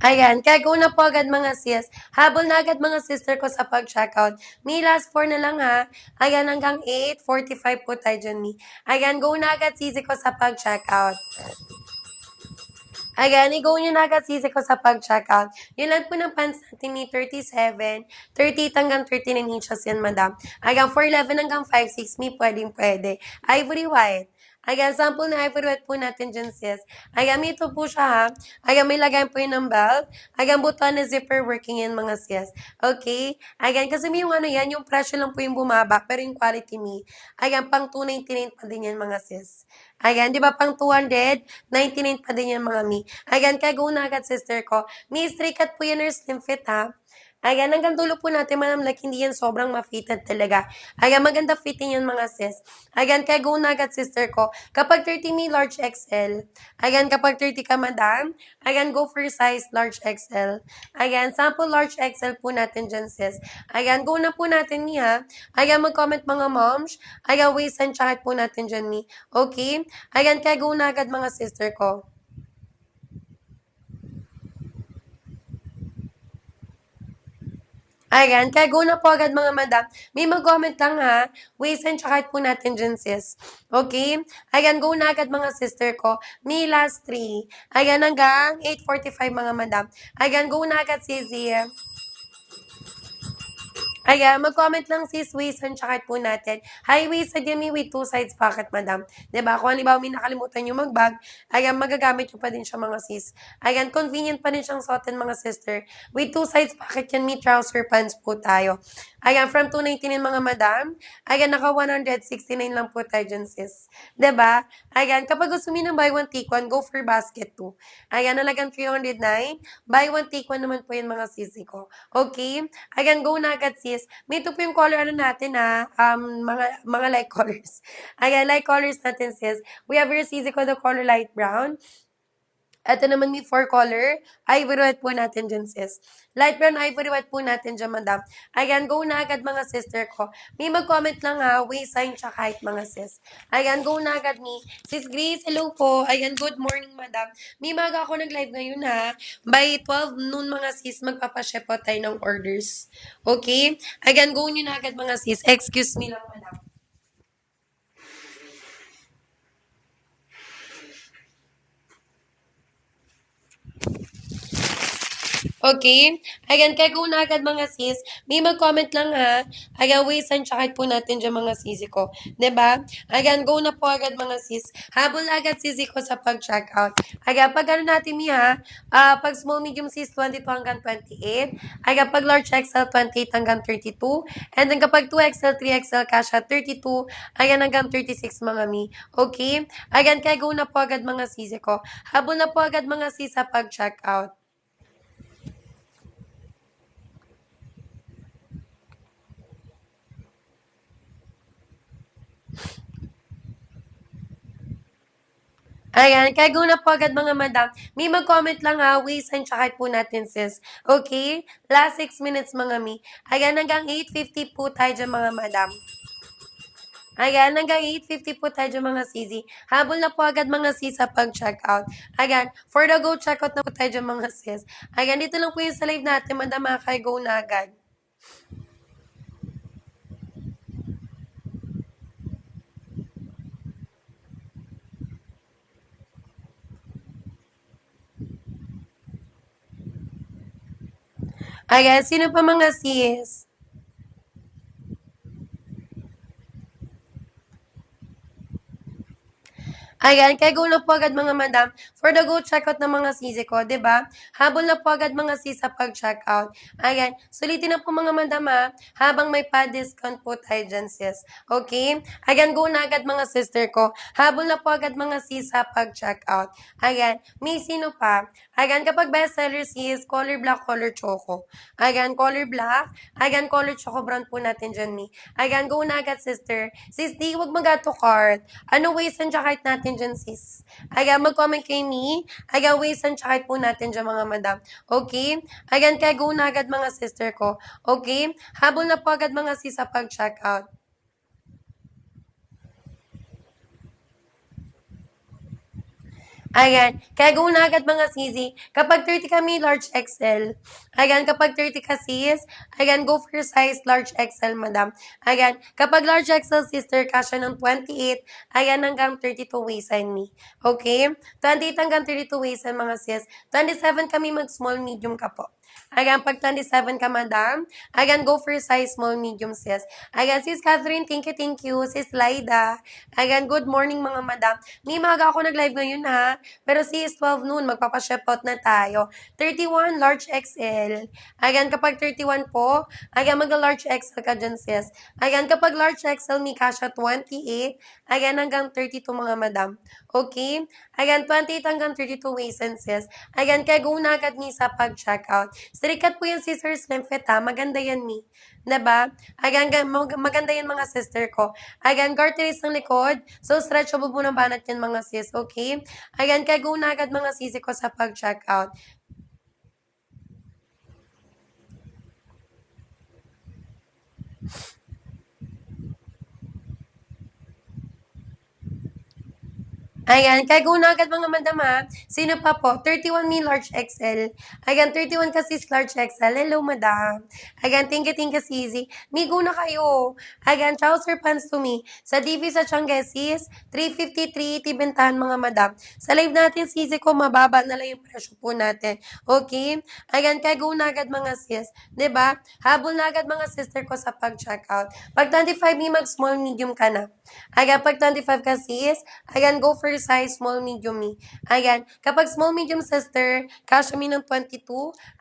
Ayan, kaya go na po agad mga sis. Habol na agad mga sister ko sa pag-checkout. Mi, last 4 na lang ha. Ayan, hanggang 8:45 po tayo dyan, mi. Ayan, go na agad sisi ko sa pag-checkout. Ayan, i-go nyo na agad sisi ko sa pag-checkout. Yun lang po ng pants natin ni 37, 38 hanggang 39 inches yan, madam. Ayan, 4'11 hanggang 5'6", mi, pwede. Ivory white. Ayan, sample na ivory white po natin dyan, sis. Ayan, may ito po siya, ha. Ayan, may lagayan po yun ng belt. Ayan, butuan na zipper working yan, mga sis. Okay? Ayan, kasi may yung ano yan, yung presyo lang po yung bumaba, pero yung quality, mi. Ayan, pang 299 pa din yan, mga sis. Ayan, di ba pang 299 pa din yan, mga mi. Ayan, kaya go na agad, sister ko. Mi, straight cut po yan or slim fit, ha. Ayan, hanggang dulo po natin, madam, like, hindi yan sobrang ma-fitted talaga. Ayan, maganda fitting yan, mga sis. Ayan, kaya go na agad, sister ko. Kapag 30 mi, large XL. Ayan, kapag 30 ka, madam, ayan, go for size large XL. Ayan, sample large XL po natin dyan, sis. Ayan, go na po natin niya. Ayan, mag-comment mga moms. Ayan, waist and chart po natin dyan, mi. Okay? Ayan, kaya go na agad, mga sister ko. Ayan, kaya go na po agad mga madam. May mag-comment lang ha. Waist and chart po natin dyan, sis. Okay? Ayan, go na agad mga sister ko. May last 3. Ayan, hanggang 8:45 mga madam. Ayan, go na agad, sisi. Ayan, mag-comment lang sis Wisan tsaka po natin. Hi Wisan, yummy with two sides pocket, madam. 'Di ba? Kung halimbawa may nakalimutan yung mag-bag, ayan, magagamit nyo pa din siya mga sis. Ayan, convenient pa rin siyang suotin mga sister. With two sides pocket yan, may trouser pants po tayo. Ayan, from 299 mga madam. Ayan, naka 169 lang po tayo dyan sis. 'Di ba? Ayan, kapag gusto mo ng buy one take one, go for basket 2. Ayan, nalagang 309. Buy one take one naman po yan mga sisi ko. Okay? Ayan, go na agad sis. May ito po yung color ano natin mga light colors. Ayan, light colors natin sis. We have your sisi ko the color light brown. Ito naman may four color. Ivory white po natin dyan, sis. Light brown ivory white po natin dyan, madam. Ayan, go na agad mga sister ko. May mag-comment lang ha, waist sign tsaka height mga sis. Ayan, go na agad ni. Sis Grace, hello po. Ayan, good morning, madam. May maga ako nag-live ngayon ha. By 12 noon mga sis, magpapaship po tayo ng orders. Okay? Ayan, go nyo na agad mga sis. Excuse me lang, madam. Okay? Ayan, kaya go na agad mga sis. May mag-comment lang ha. Ayan, waste tsaka po natin dyan mga sisi ko. 'Di ba? Ayan, go na po agad mga sis. Habol na agad sisi ko sa pag-checkout. Ayan, pag ano natin mi ha, pag small medium sis 22 hanggang 28. Ayan, pag large XL 28 hanggang 32. And then kapag 2XL, 3XL cash at 32. Ayan, hanggang 36 mga mi. Okay? Ayan, kaya go na po agad mga sisi ko. Habol na po agad mga sis sa pag-checkout. Ayan, kaya go na po agad mga madam. May mag-comment lang ha, waste and tsaka po natin sis. Okay? Last 6 minutes mga mi. Ayan, hanggang 8:50 po tayo dyan mga madam. Ayan, hanggang 8:50 po tayo dyan mga sisi. Habol na po agad mga sis sa pag-checkout. Ayan, for the go checkout na po tayo dyan mga sis. Ayan, dito lang po yung sa live natin, madam, kaya go na agad. Ayan, sino pa mga sis? Ayan, kaya go na po agad mga madam for the go checkout ng mga sisi ko, 'di ba? Habol na po agad mga sis sa pag-checkout. Ayan, sulitin na po mga madam ha, habang may pa-discount po tayo dyan sis. Okay? Ayan, go na agad mga sister ko. Habol na po agad mga sis sa pag-checkout. Ayan, may sino pa? Ayan, kapag bestseller sis, color black, color choco. Ayan, color black. Ayan, color choco brown po natin dyan ni. Ayan, go na agad sister. Sis, di wag mag-ato cart. Ano ways and kahit natin dyan, sis? Ayan, mag-comment kay me. Ayan, ways and kahit po natin dyan, mga madam. Okay? Ayan, kaya go na agad mga sister ko. Okay? Habol na po agad mga sis sa pag-checkout. Ayan. Kaya go na agad mga sisi. Kapag 30 kami, large XL. Ayan, kapag 30 ka sis, ayan, go for size large XL, madam. Ayan, kapag large XL, sister, kasya ng 28, ayan, hanggang 32 waist and me. Okay? 28 hanggang 32 waist and mga sis. 27 kami mag-small, medium ka po. Ayan, pag 27 ka, madam, ayan, go for size small, medium, sis. Ayan, sis Catherine, thank you, thank you. Sis Laida, ayan, good morning, mga madam. May maga ako nag-live ngayon, ha? Pero sis, 12 noon, magpapa-ship out na tayo. 31, large XL. Ayan, kapag 31 po, ayan, mag-large XL ka dyan, sis. Ayan, kapag large XL, may kasha 28. Ayan, hanggang 32, mga madam. Okay? Ayan, 28 hanggang 32 waist and sis. Ayan, kaya go na agad ni sa pag-checkout. Strikat po yung scissors slim fit ha. Maganda yan ni. Diba? Ayan, maganda yan mga sister ko. Ayan, garteries ng likod. So, stretchable po ng banat yan mga sis. Okay? Ayan, kaya go na agad mga sisi ko sa pag-checkout. Ayan, kaya go na agad mga madam ha. Sino pa po? 31 me large XL. Ayan, 31 kasi is large XL. Hello, madam. Ayan, thank you, Sisi. Me, go na kayo. Ayan, trouser pants to me. Sa DV sa Changesis, 353 tibentahan mga madam. Sa live natin, Sisi ko, mababa na lang yung presyo po natin. Okay? Ayan, kaya go na agad mga sis. 'Di ba? Habol na agad mga sister ko sa pag-checkout. Pag 25 me, mag-small, medium ka na. Ayan, pag 25 ka sis, ayan, go for size small, medium me. Ayan, kapag small, medium sister, kasya me ng 22,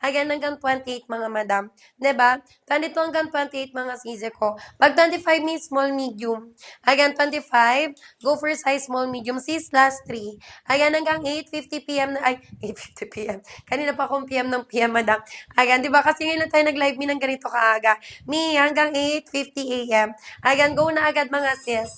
ayan, hanggang 28 mga madam. 'Di ba? 22 hanggang 28 mga sisi ko. Pag 25 me, small, medium. Ayan, 25, go for size small, medium. Sis, last 3. Ayan, hanggang 8:50 p.m. na, ay, 8:50 p.m. Kanina pa akong PM ng PM, madam. Ayan, di ba? Kasi ngayon lang tayo nag-live me ng ganito kaaga. Me, hanggang 8:50 a.m. Ayan, go na agad mga sis.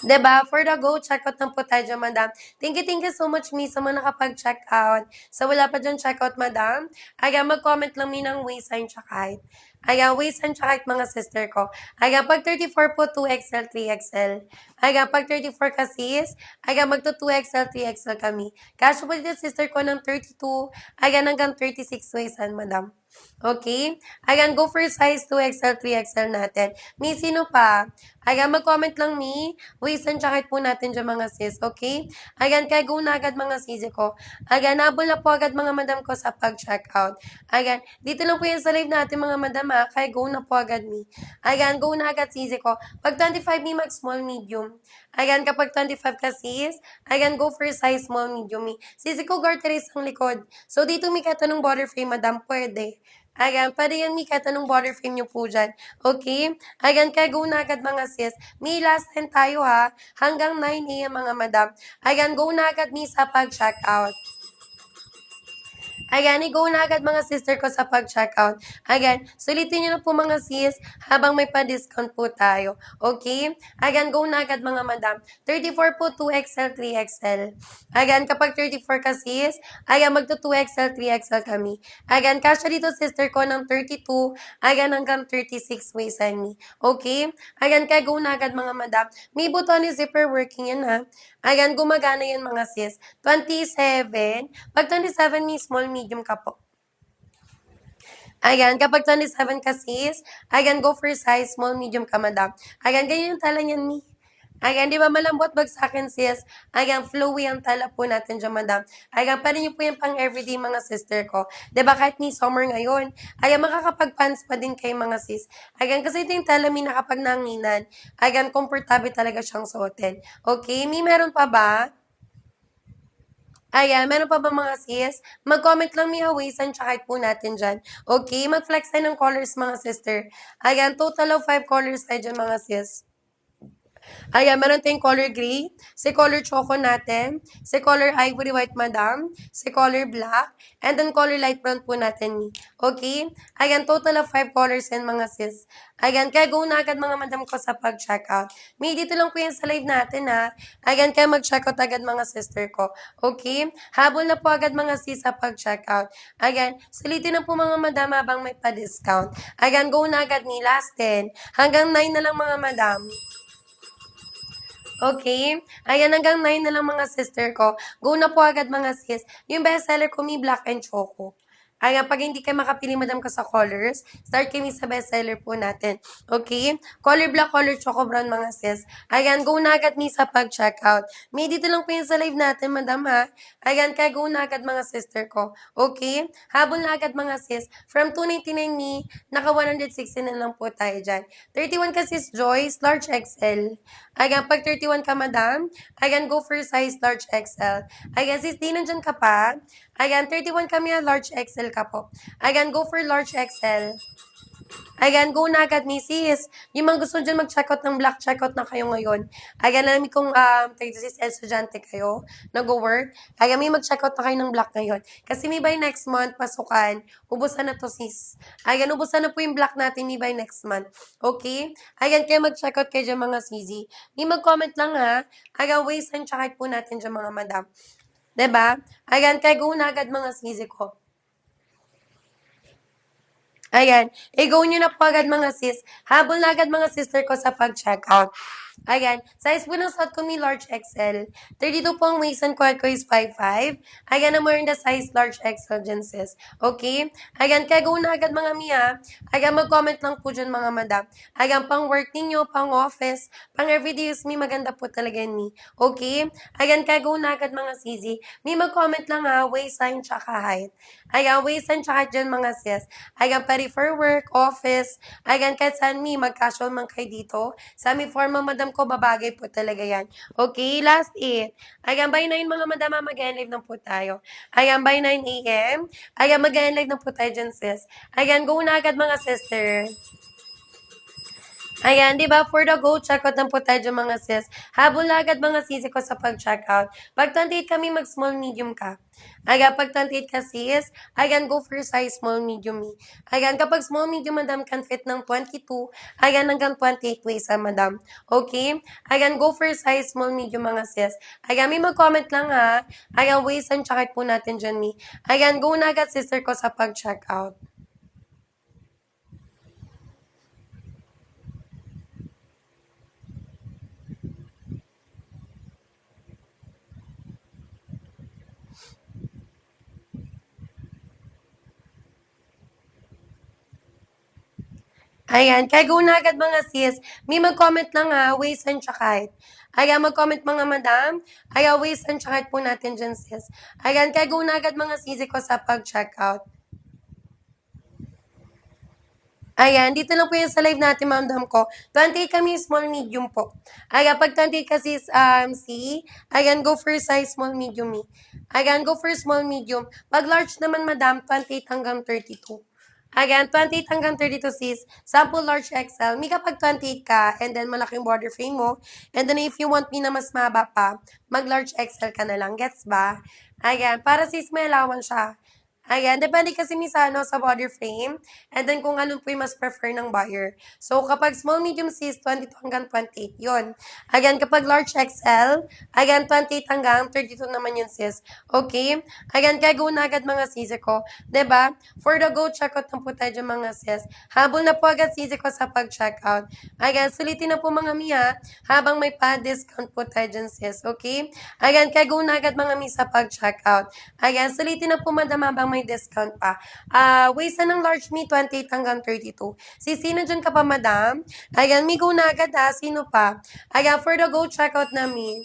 'Di ba? For the go, check out lang po tayo dyan, madam. Thank you so much, me, sa mga nakapag-check out. Sa wala pa dyan check out, madam, ayan, mag-comment lang me ng waistline tsaka height. Ayan, waistline tsaka height, mga sister ko. Ayan, pag 34 po, 2XL, 3XL. Ayan, pag 34 kasi is, ayan, magto 2XL, 3XL kami. Kaso po dito, sister ko ng 32, ayan, hanggang 36 waistline, madam. Okay? Ayan, go for size 2XL, 3XL natin. Me, sino pa? Ayan, mag-comment lang me. Waistline tsaka height po natin dyan mga sis, okay? Ayan, kaya go na agad mga sisi ko. Ayan, nabol na po agad mga madam ko sa pag-checkout. Ayan, dito lang po yan sa live natin mga madam ha. Kaya go na po agad me. Ayan, go na agad sisi ko. Pag 25 me, mag small, medium. Ayan, kapag 25 ka sis, ayan, go for size small, medium me. Sisi ko, garteries ang likod. So, dito may katanong border frame, madam, pwede. Ayan, pwede yan, may katanong border frame nyo po dyan. Okay? Ayan, kaya go na agad mga sis. May last time tayo ha, hanggang 9 a.m. mga madam. Ayan, go na agad me sa pag-check out. Ayan, i-go na agad mga sister ko sa pag-checkout. Ayan, sulitin nyo na po mga sis habang may pa-discount po tayo. Okay? Ayan, go na agad mga madam. 34 po, 2XL, 3XL. Ayan, kapag 34 ka sis, ayan, magto 2XL, 3XL kami. Ayan, kasya dito sister ko ng 32, ayan, hanggang 36 waist and me. Okay? Ayan, kaya go na agad mga madam. May buton ni zipper working yan ha. Ayan, gumagana yan mga sis. 27. Pag 27, may small, medium ka po. Ayan, kapag 27 ka sis, ayan, go for size, small, medium ka, madam. Ayan, ganyan yung tala niyan, mi. Ayan, di ba malambot bagsakin sis? Ayan, flowy ang tala po natin dyan, madam. Ayan, pwede niyo po yung pang everyday mga sister ko. Di ba kahit ni summer ngayon, ayan, makakapag-pants pa din kayo mga sis. Ayan, kasi ito yung tala mi na kapag nanginan. Ayan, komportable talaga siyang suotin. Okay, mi meron pa ba? Ayan, meron pa ba mga sis? Mag-comment lang mi hawisan tsaka height po natin dyan. Okay, mag-flex tayo ng colors mga sister. Ayan, total of 5 colors tayo dyan mga sis. Ayan, meron tayong color gray, si color choco natin, si color ivory white madam, si color black, and then color light brown po natin. Okay? Ayan, total of 5 colors yan mga sis. Ayan, kaya go na agad mga madam ko sa pag-checkout. May dito lang po yan sa live natin ha. Ayan, kaya mag-checkout agad mga sister ko. Okay? Habol na po agad mga sis sa pag-checkout. Ayan, sulitin na po mga madam habang may pa-discount. Ayan, go na agad ni last 10. Hanggang 9 na lang mga madam. Okay? Ayan, hanggang 9 na lang mga sister ko. Go na po agad mga sis. Yung bestseller ko, may black and choco. Ayan, pag hindi kayo makapili, madam, ko sa colors, start kami sa bestseller po natin. Okay? Color black, color choco brown, mga sis. Ayan, go na agad ni sa pag-checkout. May dito lang po yun sa live natin, madam, ha? Ayan, kaya go na agad mga sister ko. Okay? Habol na agad mga sis. From 299 ni, naka 160 na lang po tayo dyan. 31 ka sis Joyce, large XL. Ayan, pag 31 ka, madam, ayan, go for size large XL. Ayan, sis, di nandyan ka pa. Ayan, 31 kami na large XL ka po. Ayan, go for large XL. Ayan, go na agad, Mrs. Yung mga gusto dyan mag-checkout ng black, checkout na kayo ngayon. Ayan, alam kung 36 estudyante kayo, nag-work. Ayan, may mag-checkout na kayo ng black ngayon. Kasi may by next month, pasukan, ubusan na to, sis. Ayan, ubusan na po yung black natin, may by next month. Okay? Ayan, kaya mag-checkout kayo dyan mga CZ. May mag-comment lang ha. Ayan, waist and check po natin dyan mga madam. 'Di ba? Ayan, kaya go na agad mga sisi ko. Ayan, i-go nyo na po agad mga sis. Habol na agad mga sister ko sa pag-checkout. Ayan, size po ng suot ko mi large XL. 32 po ang waist and quad ko is 5'5". Ayan, I'm wearing the size large XL dyan, sis. Okay? Ayan, kaya go na agad mga Mia. Ayan, mag-comment lang po dyan mga madam. Ayan, pang work ninyo, pang office, pang everyday use mi, maganda po talaga yan mi. Okay? Ayan, kaya go na agad mga sisi. Mi, mag-comment lang ha, waistline tsaka height. Ayan, waistline tsaka dyan mga sis. Ayan, pari for work, office. Ayan, kahit saan mi, mag-casual man kayo dito. Sa aming forma, madam ko, babagay po talaga yan. Okay, last it. Ayan, by 9 mga madam, mag-live na po tayo. Ayan, by 9 a.m. Ayan, mag-live na po tayo dyan, sis. Ayan, go na agad mga sister. Ayan, di ba? For the go, checkout na po tayo dyan mga sis. Habol na agad mga sisi ko sa pag-checkout. Pag 28 kami, mag-small, medium ka. Ayan, pag 28 ka sis, ayan, go for size small, medium me. Ayan, kapag small, medium, madam, can fit ng 22. Ayan, hanggang 28 waist, madam. Okay? Ayan, go for size small, medium mga sis. Ayan, may mag-comment lang ha. Ayan, waist and check po natin dyan, me. Ayan, go na agad sister ko sa pag-checkout. Ayan, kaya go na agad mga sis. May mag-comment lang ha, waist and tsaka height. Ayan, mag-comment mga madam. Ayan, waist and tsaka height po natin dyan sis. Ayan, kaya go na agad mga sisi ko sa pag-checkout. Ayan, dito lang po yung sa live natin, ma'am ko. 28 kami, small, medium po. Ayan, pag 28 kasi C, ayan, go for size small, medium me. Ayan, go for small, medium. Pag large naman, madam, 28 hanggang 32. Ayan, 28 hanggang 32 sis. Sample large XL. May kapag 28 ka, and then malaking border frame mo, and then if you want me na mas mahaba pa, mag large XL ka na lang. Gets ba? Ayan, para sis may allowance siya. Ayan, depende kasi minsan no, sa body frame. And then kung ano po yung mas prefer ng buyer. So kapag small, medium sis, 22 hanggang 28 yun. Again, kapag large XL, again, 28 hanggang 32 naman yun sis. Okay? Again, kaya go na agad mga sis ko. ba? Diba? For the go, check out na po tayo dyan mga sis. Habol na po agad sis ko sa pag-check out. Again, sulitin na po mga Mia habang may pa-discount po tayo dyan sis. Okay? Again, kaya go na agad mga Mia sa pag-check out. Again, sulitin na po madam habang may discount pa. Waist na ng large me, 28 hanggang 32. Si sino dyan ka pa, madam? Ayan, may go na agad ha. Sino pa? Ayan, for the go, check out namin.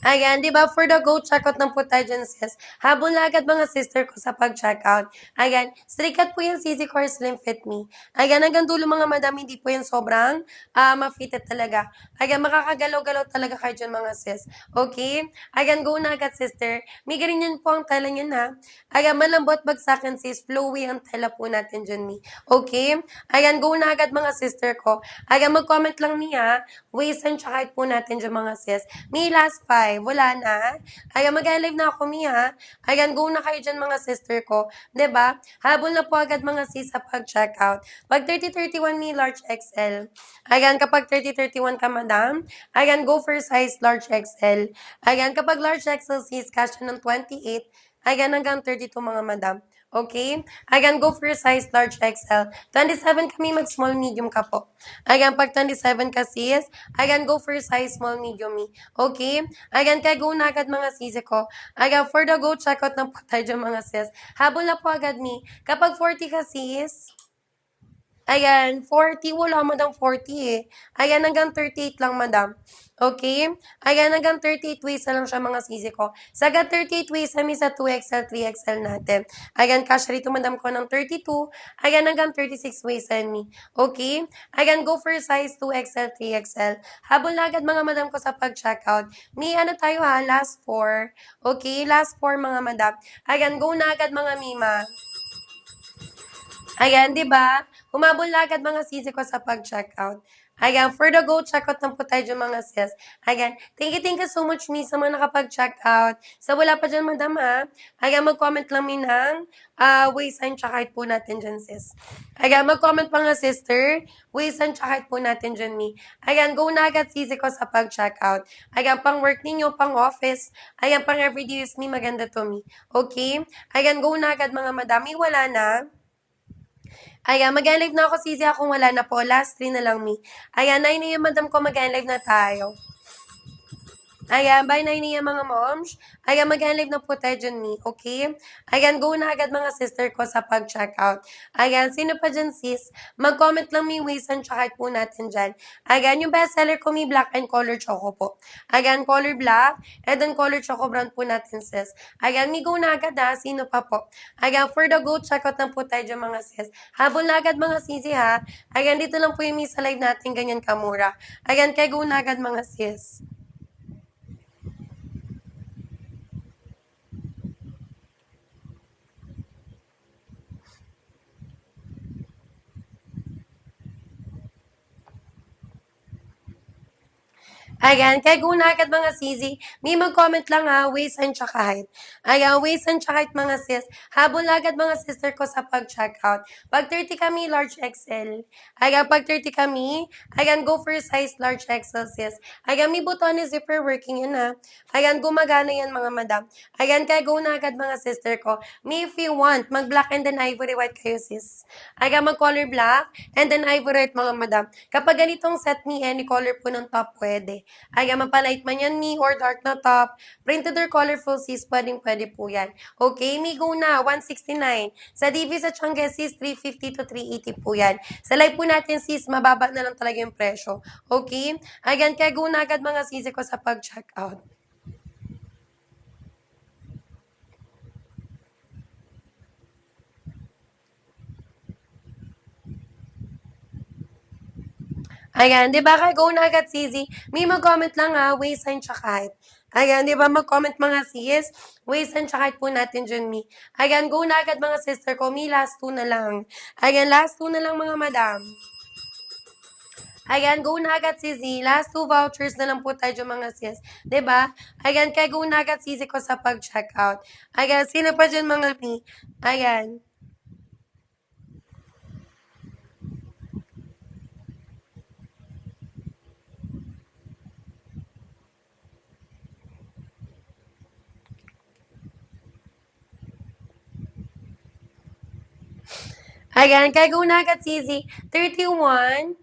Ayan, di ba? For the go, checkout na po tayo dyan, sis. Habol na agad mga sister ko sa pag-checkout. Ayan, straight cut po yung CC Core Slim Fit Me. Ayan, hanggang dulo mga madam, hindi po yan sobrang ma-fitted talaga. Ayan, makakagalaw-galaw talaga kayo dyan mga sis. Okay? Ayan, go na agad, sister. May ganyan po ang tela niyan ha. Ayan, malambot bagsakan sis. Flowy ang tela po natin dyan, mi. Okay? Ayan, go na agad mga sister ko. Ayan, mag-comment lang niya. Waist and tsaka height po natin dyan mga sis. May last 5, wala na. Ayan, mag-live na ako, Mia. Ayan, go na kayo dyan mga sister ko. ba? Diba? Habol na po agad mga sis sa pag-checkout. Pag 30-31 me, large XL. Ayan, kapag 30-31 ka, madam, ayan, go for size large XL. Ayan, kapag large XL sis, cash ng 28. Ayan, hanggang 32 mga madam. Okay? Ayan, go for size large XL. 27 kami, mag-small, medium ka po. Ayan, pag 27 ka sis, ayan, go for size small, medium me. Okay? Ayan, kaya go na agad mga sisi ko. Ayan, for the go, check out na po tayo dyan mga sis. Habol na po agad me. Kapag 40 ka sis, ayan, 40, wala madam 40 eh. Ayan, hanggang 38 lang madam. Okay? Ayan, hanggang 38 waist na lang siya mga sisi ko. Saga 38 waist kami sa 2XL, 3XL natin. Ayan, cash rito madam ko ng 32. Ayan, hanggang 36 waist and me. Okay? Ayan, go for size 2XL, 3XL. Habol na agad mga madam ko sa pag-checkout. May ano tayo ha, last 4. Okay, last 4 mga madam. Ayan, go na agad mga mima. Ayan, di ba? Humabol na agad mga sisi ko sa pag-checkout. Ayan, for the go, checkout na po tayo dyan mga sis. Ayan, thank you so much, miss, sa mga nakapag-checkout. Sa wala pa dyan, madam, ha? Ayan, mag-comment lang mi ng waist and tsaka height po natin dyan, sis. Ayan, mag-comment pa nga, sister. Waist and tsaka height po natin dyan, mi. Ayan, go na agad sisi ko sa pag-checkout. Ayan, pang work ninyo, pang office. Ayan, pang everyday use, mi, maganda to, mi. Okay? Ayan, go na agad mga madami. Wala na. Ayan, mag-live na ako, Sisi, akong wala na po. Last 3 na lang, Mi. Ayan, 9 AM, madam ko, mag-live na tayo. Ayan, by 9 AM mga moms. Ayan, mag-live na po tayo dyan, Mi. Okay? Ayan, go na agad mga sister ko sa pag-checkout. Ayan, sino pa dyan, sis? Mag-comment lang, Mi, ways and check po natin dyan. Ayan, yung bestseller ko, Mi, black and color choco po. Ayan, color black, and then color choco brown po natin, sis. Ayan, Mi, go na agad, ha? Sino pa po? Ayan, for the go, checkout na po tayo dyan, mga sis. Habol na agad, mga sisi, ha? Ayan, dito lang po yung Mi sa live natin, ganyan kamura. Ayan, kaya go na agad, mga sis. Ayan, kaya go na agad mga sisi. May mag-comment lang ha, waist and tsaka height. Ayan, waist and tsaka height mga sis. Habol na agad mga sister ko sa pag-checkout. Pag 30 kami, large XL. Ayan, pag 30 kami, ayan, go for size large XL sis. Ayan, may buton ni zipper working yan ha. Ayan, gumagana yan mga madam. Ayan, kaya go na agad mga sister ko. May if you want, mag-black and then ivory white kayo sis. Ayan, mag-color black and then ivory white mga madam. Kapag ganitong set ni any color po ng top pwede. Ayan, mapalight man yan ni or dark na top. Printed or colorful sis, pwede po yan. Okay, may go na, 169. Sa DV sa Changi sis, 350 to 380 po yan. Sa live po natin sis, mababa na lang talaga yung presyo. Okay? Ayan, kaya go na agad mga sisi ko sa pag-check out. Ayan, di ba? Kaya go na agad, Sisi. May mag-comment lang ha, waist and tsaka height. Ayan, di ba? Mag-comment mga sis. Waist and tsaka height po natin dyan, Mi. Ayan, go na agad mga sister ko. Mi, last 2 na lang. Ayan, last 2 na lang mga madam. Ayan, go na agad, Sisi. Last 2 vouchers na lang po tayo dyan, mga sis. Diba? Ayan, kaya go na agad, Sisi ko sa pag-checkout. Ayan, sino pa dyan, mga Mi? Ayan. Ayan, kaya go na agad, Sisi. 31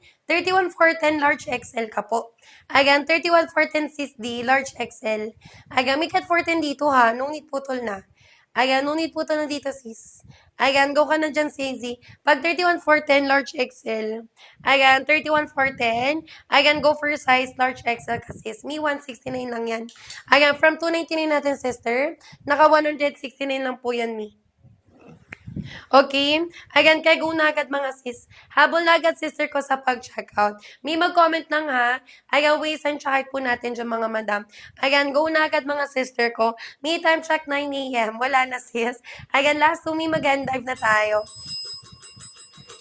large XL ka po. Ayan, 31 410 sis D, large XL. Ayan, may cut 410 dito ha, no need putol na. Ayan, no need putol na dito sis. Ayan, go ka na dyan, Sisi. Pag 31 410 large XL. Ayan, 31 410. Ayan, go for size large XL ka sis. Me 169 lang yan. Ayan, from 299 natin, sister. Naka 169 lang po yan, me. Okay? Ayan, kaya go na agad mga sis. Habol na agad sister ko sa pag-checkout. May mag-comment lang ha. Ayan, waist and check po natin dyan mga madam. Ayan, go na agad mga sister ko. May time check 9 AM. Wala na sis. Ayan, last 2 may mag-dive na tayo.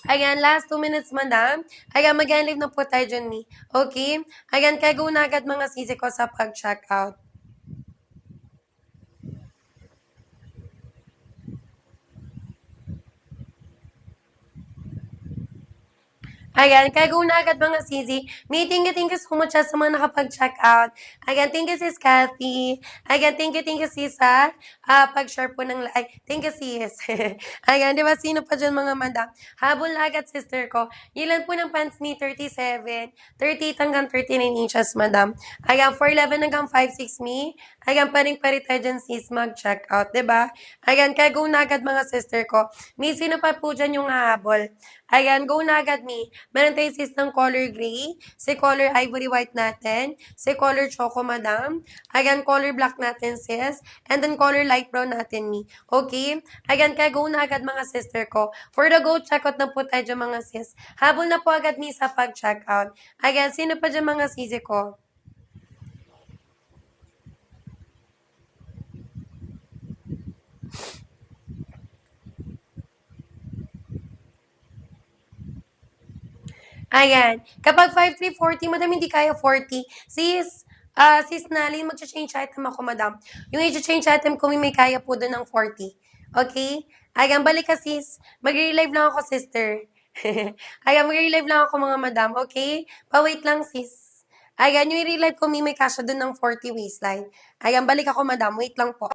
Ayan, last 2 minutes, madam. Ayan, mag-live na po tayo dyan, Mi. Okay? Ayan, kaya go na agad mga sisi ko sa pag-checkout. Ayan, kaya go na agad mga sisi. May thank you so much sa mga nakapag-check out. Ayan, thank you sis Kathy. Ayan, thank you sis sa pag-share po ng live. Thank you sis. Ayan, di ba sino pa dyan mga madam? Habol na agad sister ko. Ilan po ng pants ni 37, 38 hanggang 39 inches madam. Ayan, 4'11 hanggang 5'6 me. Ayan, paring-pari tayo dyan sis mag-check out, di ba? Ayan, kaya go na agad mga sister ko. May sino pa po dyan yung hahabol? Ayan, go na agad me. Meron tayo sis ng color gray, si color ivory white natin, si color choco madam, ayan, color black natin sis, and then color light brown natin mi. Okay? Ayan, kaya go na agad mga sister ko. For the go, check out na po tayo dyan mga sis. Habol na po agad mi sa pag-check out. Ayan, sino pa dyan mga sisi ko? Ayan. Kapag 5,340, madam, hindi kaya 40. Sis Nalin, mag-change item ako, madam. Yung i-change item ko, may kaya po doon ng 40. Okay? Ayan, balik ka, sis. Mag-relive lang ako, sister. Ayan, mag-relive lang ako, mga madam. Okay? Pa-wait lang, sis. Ayan, yung i-relive ko, may kasya doon ng 40 waistline. Ayan, balik ako, madam. Wait lang po.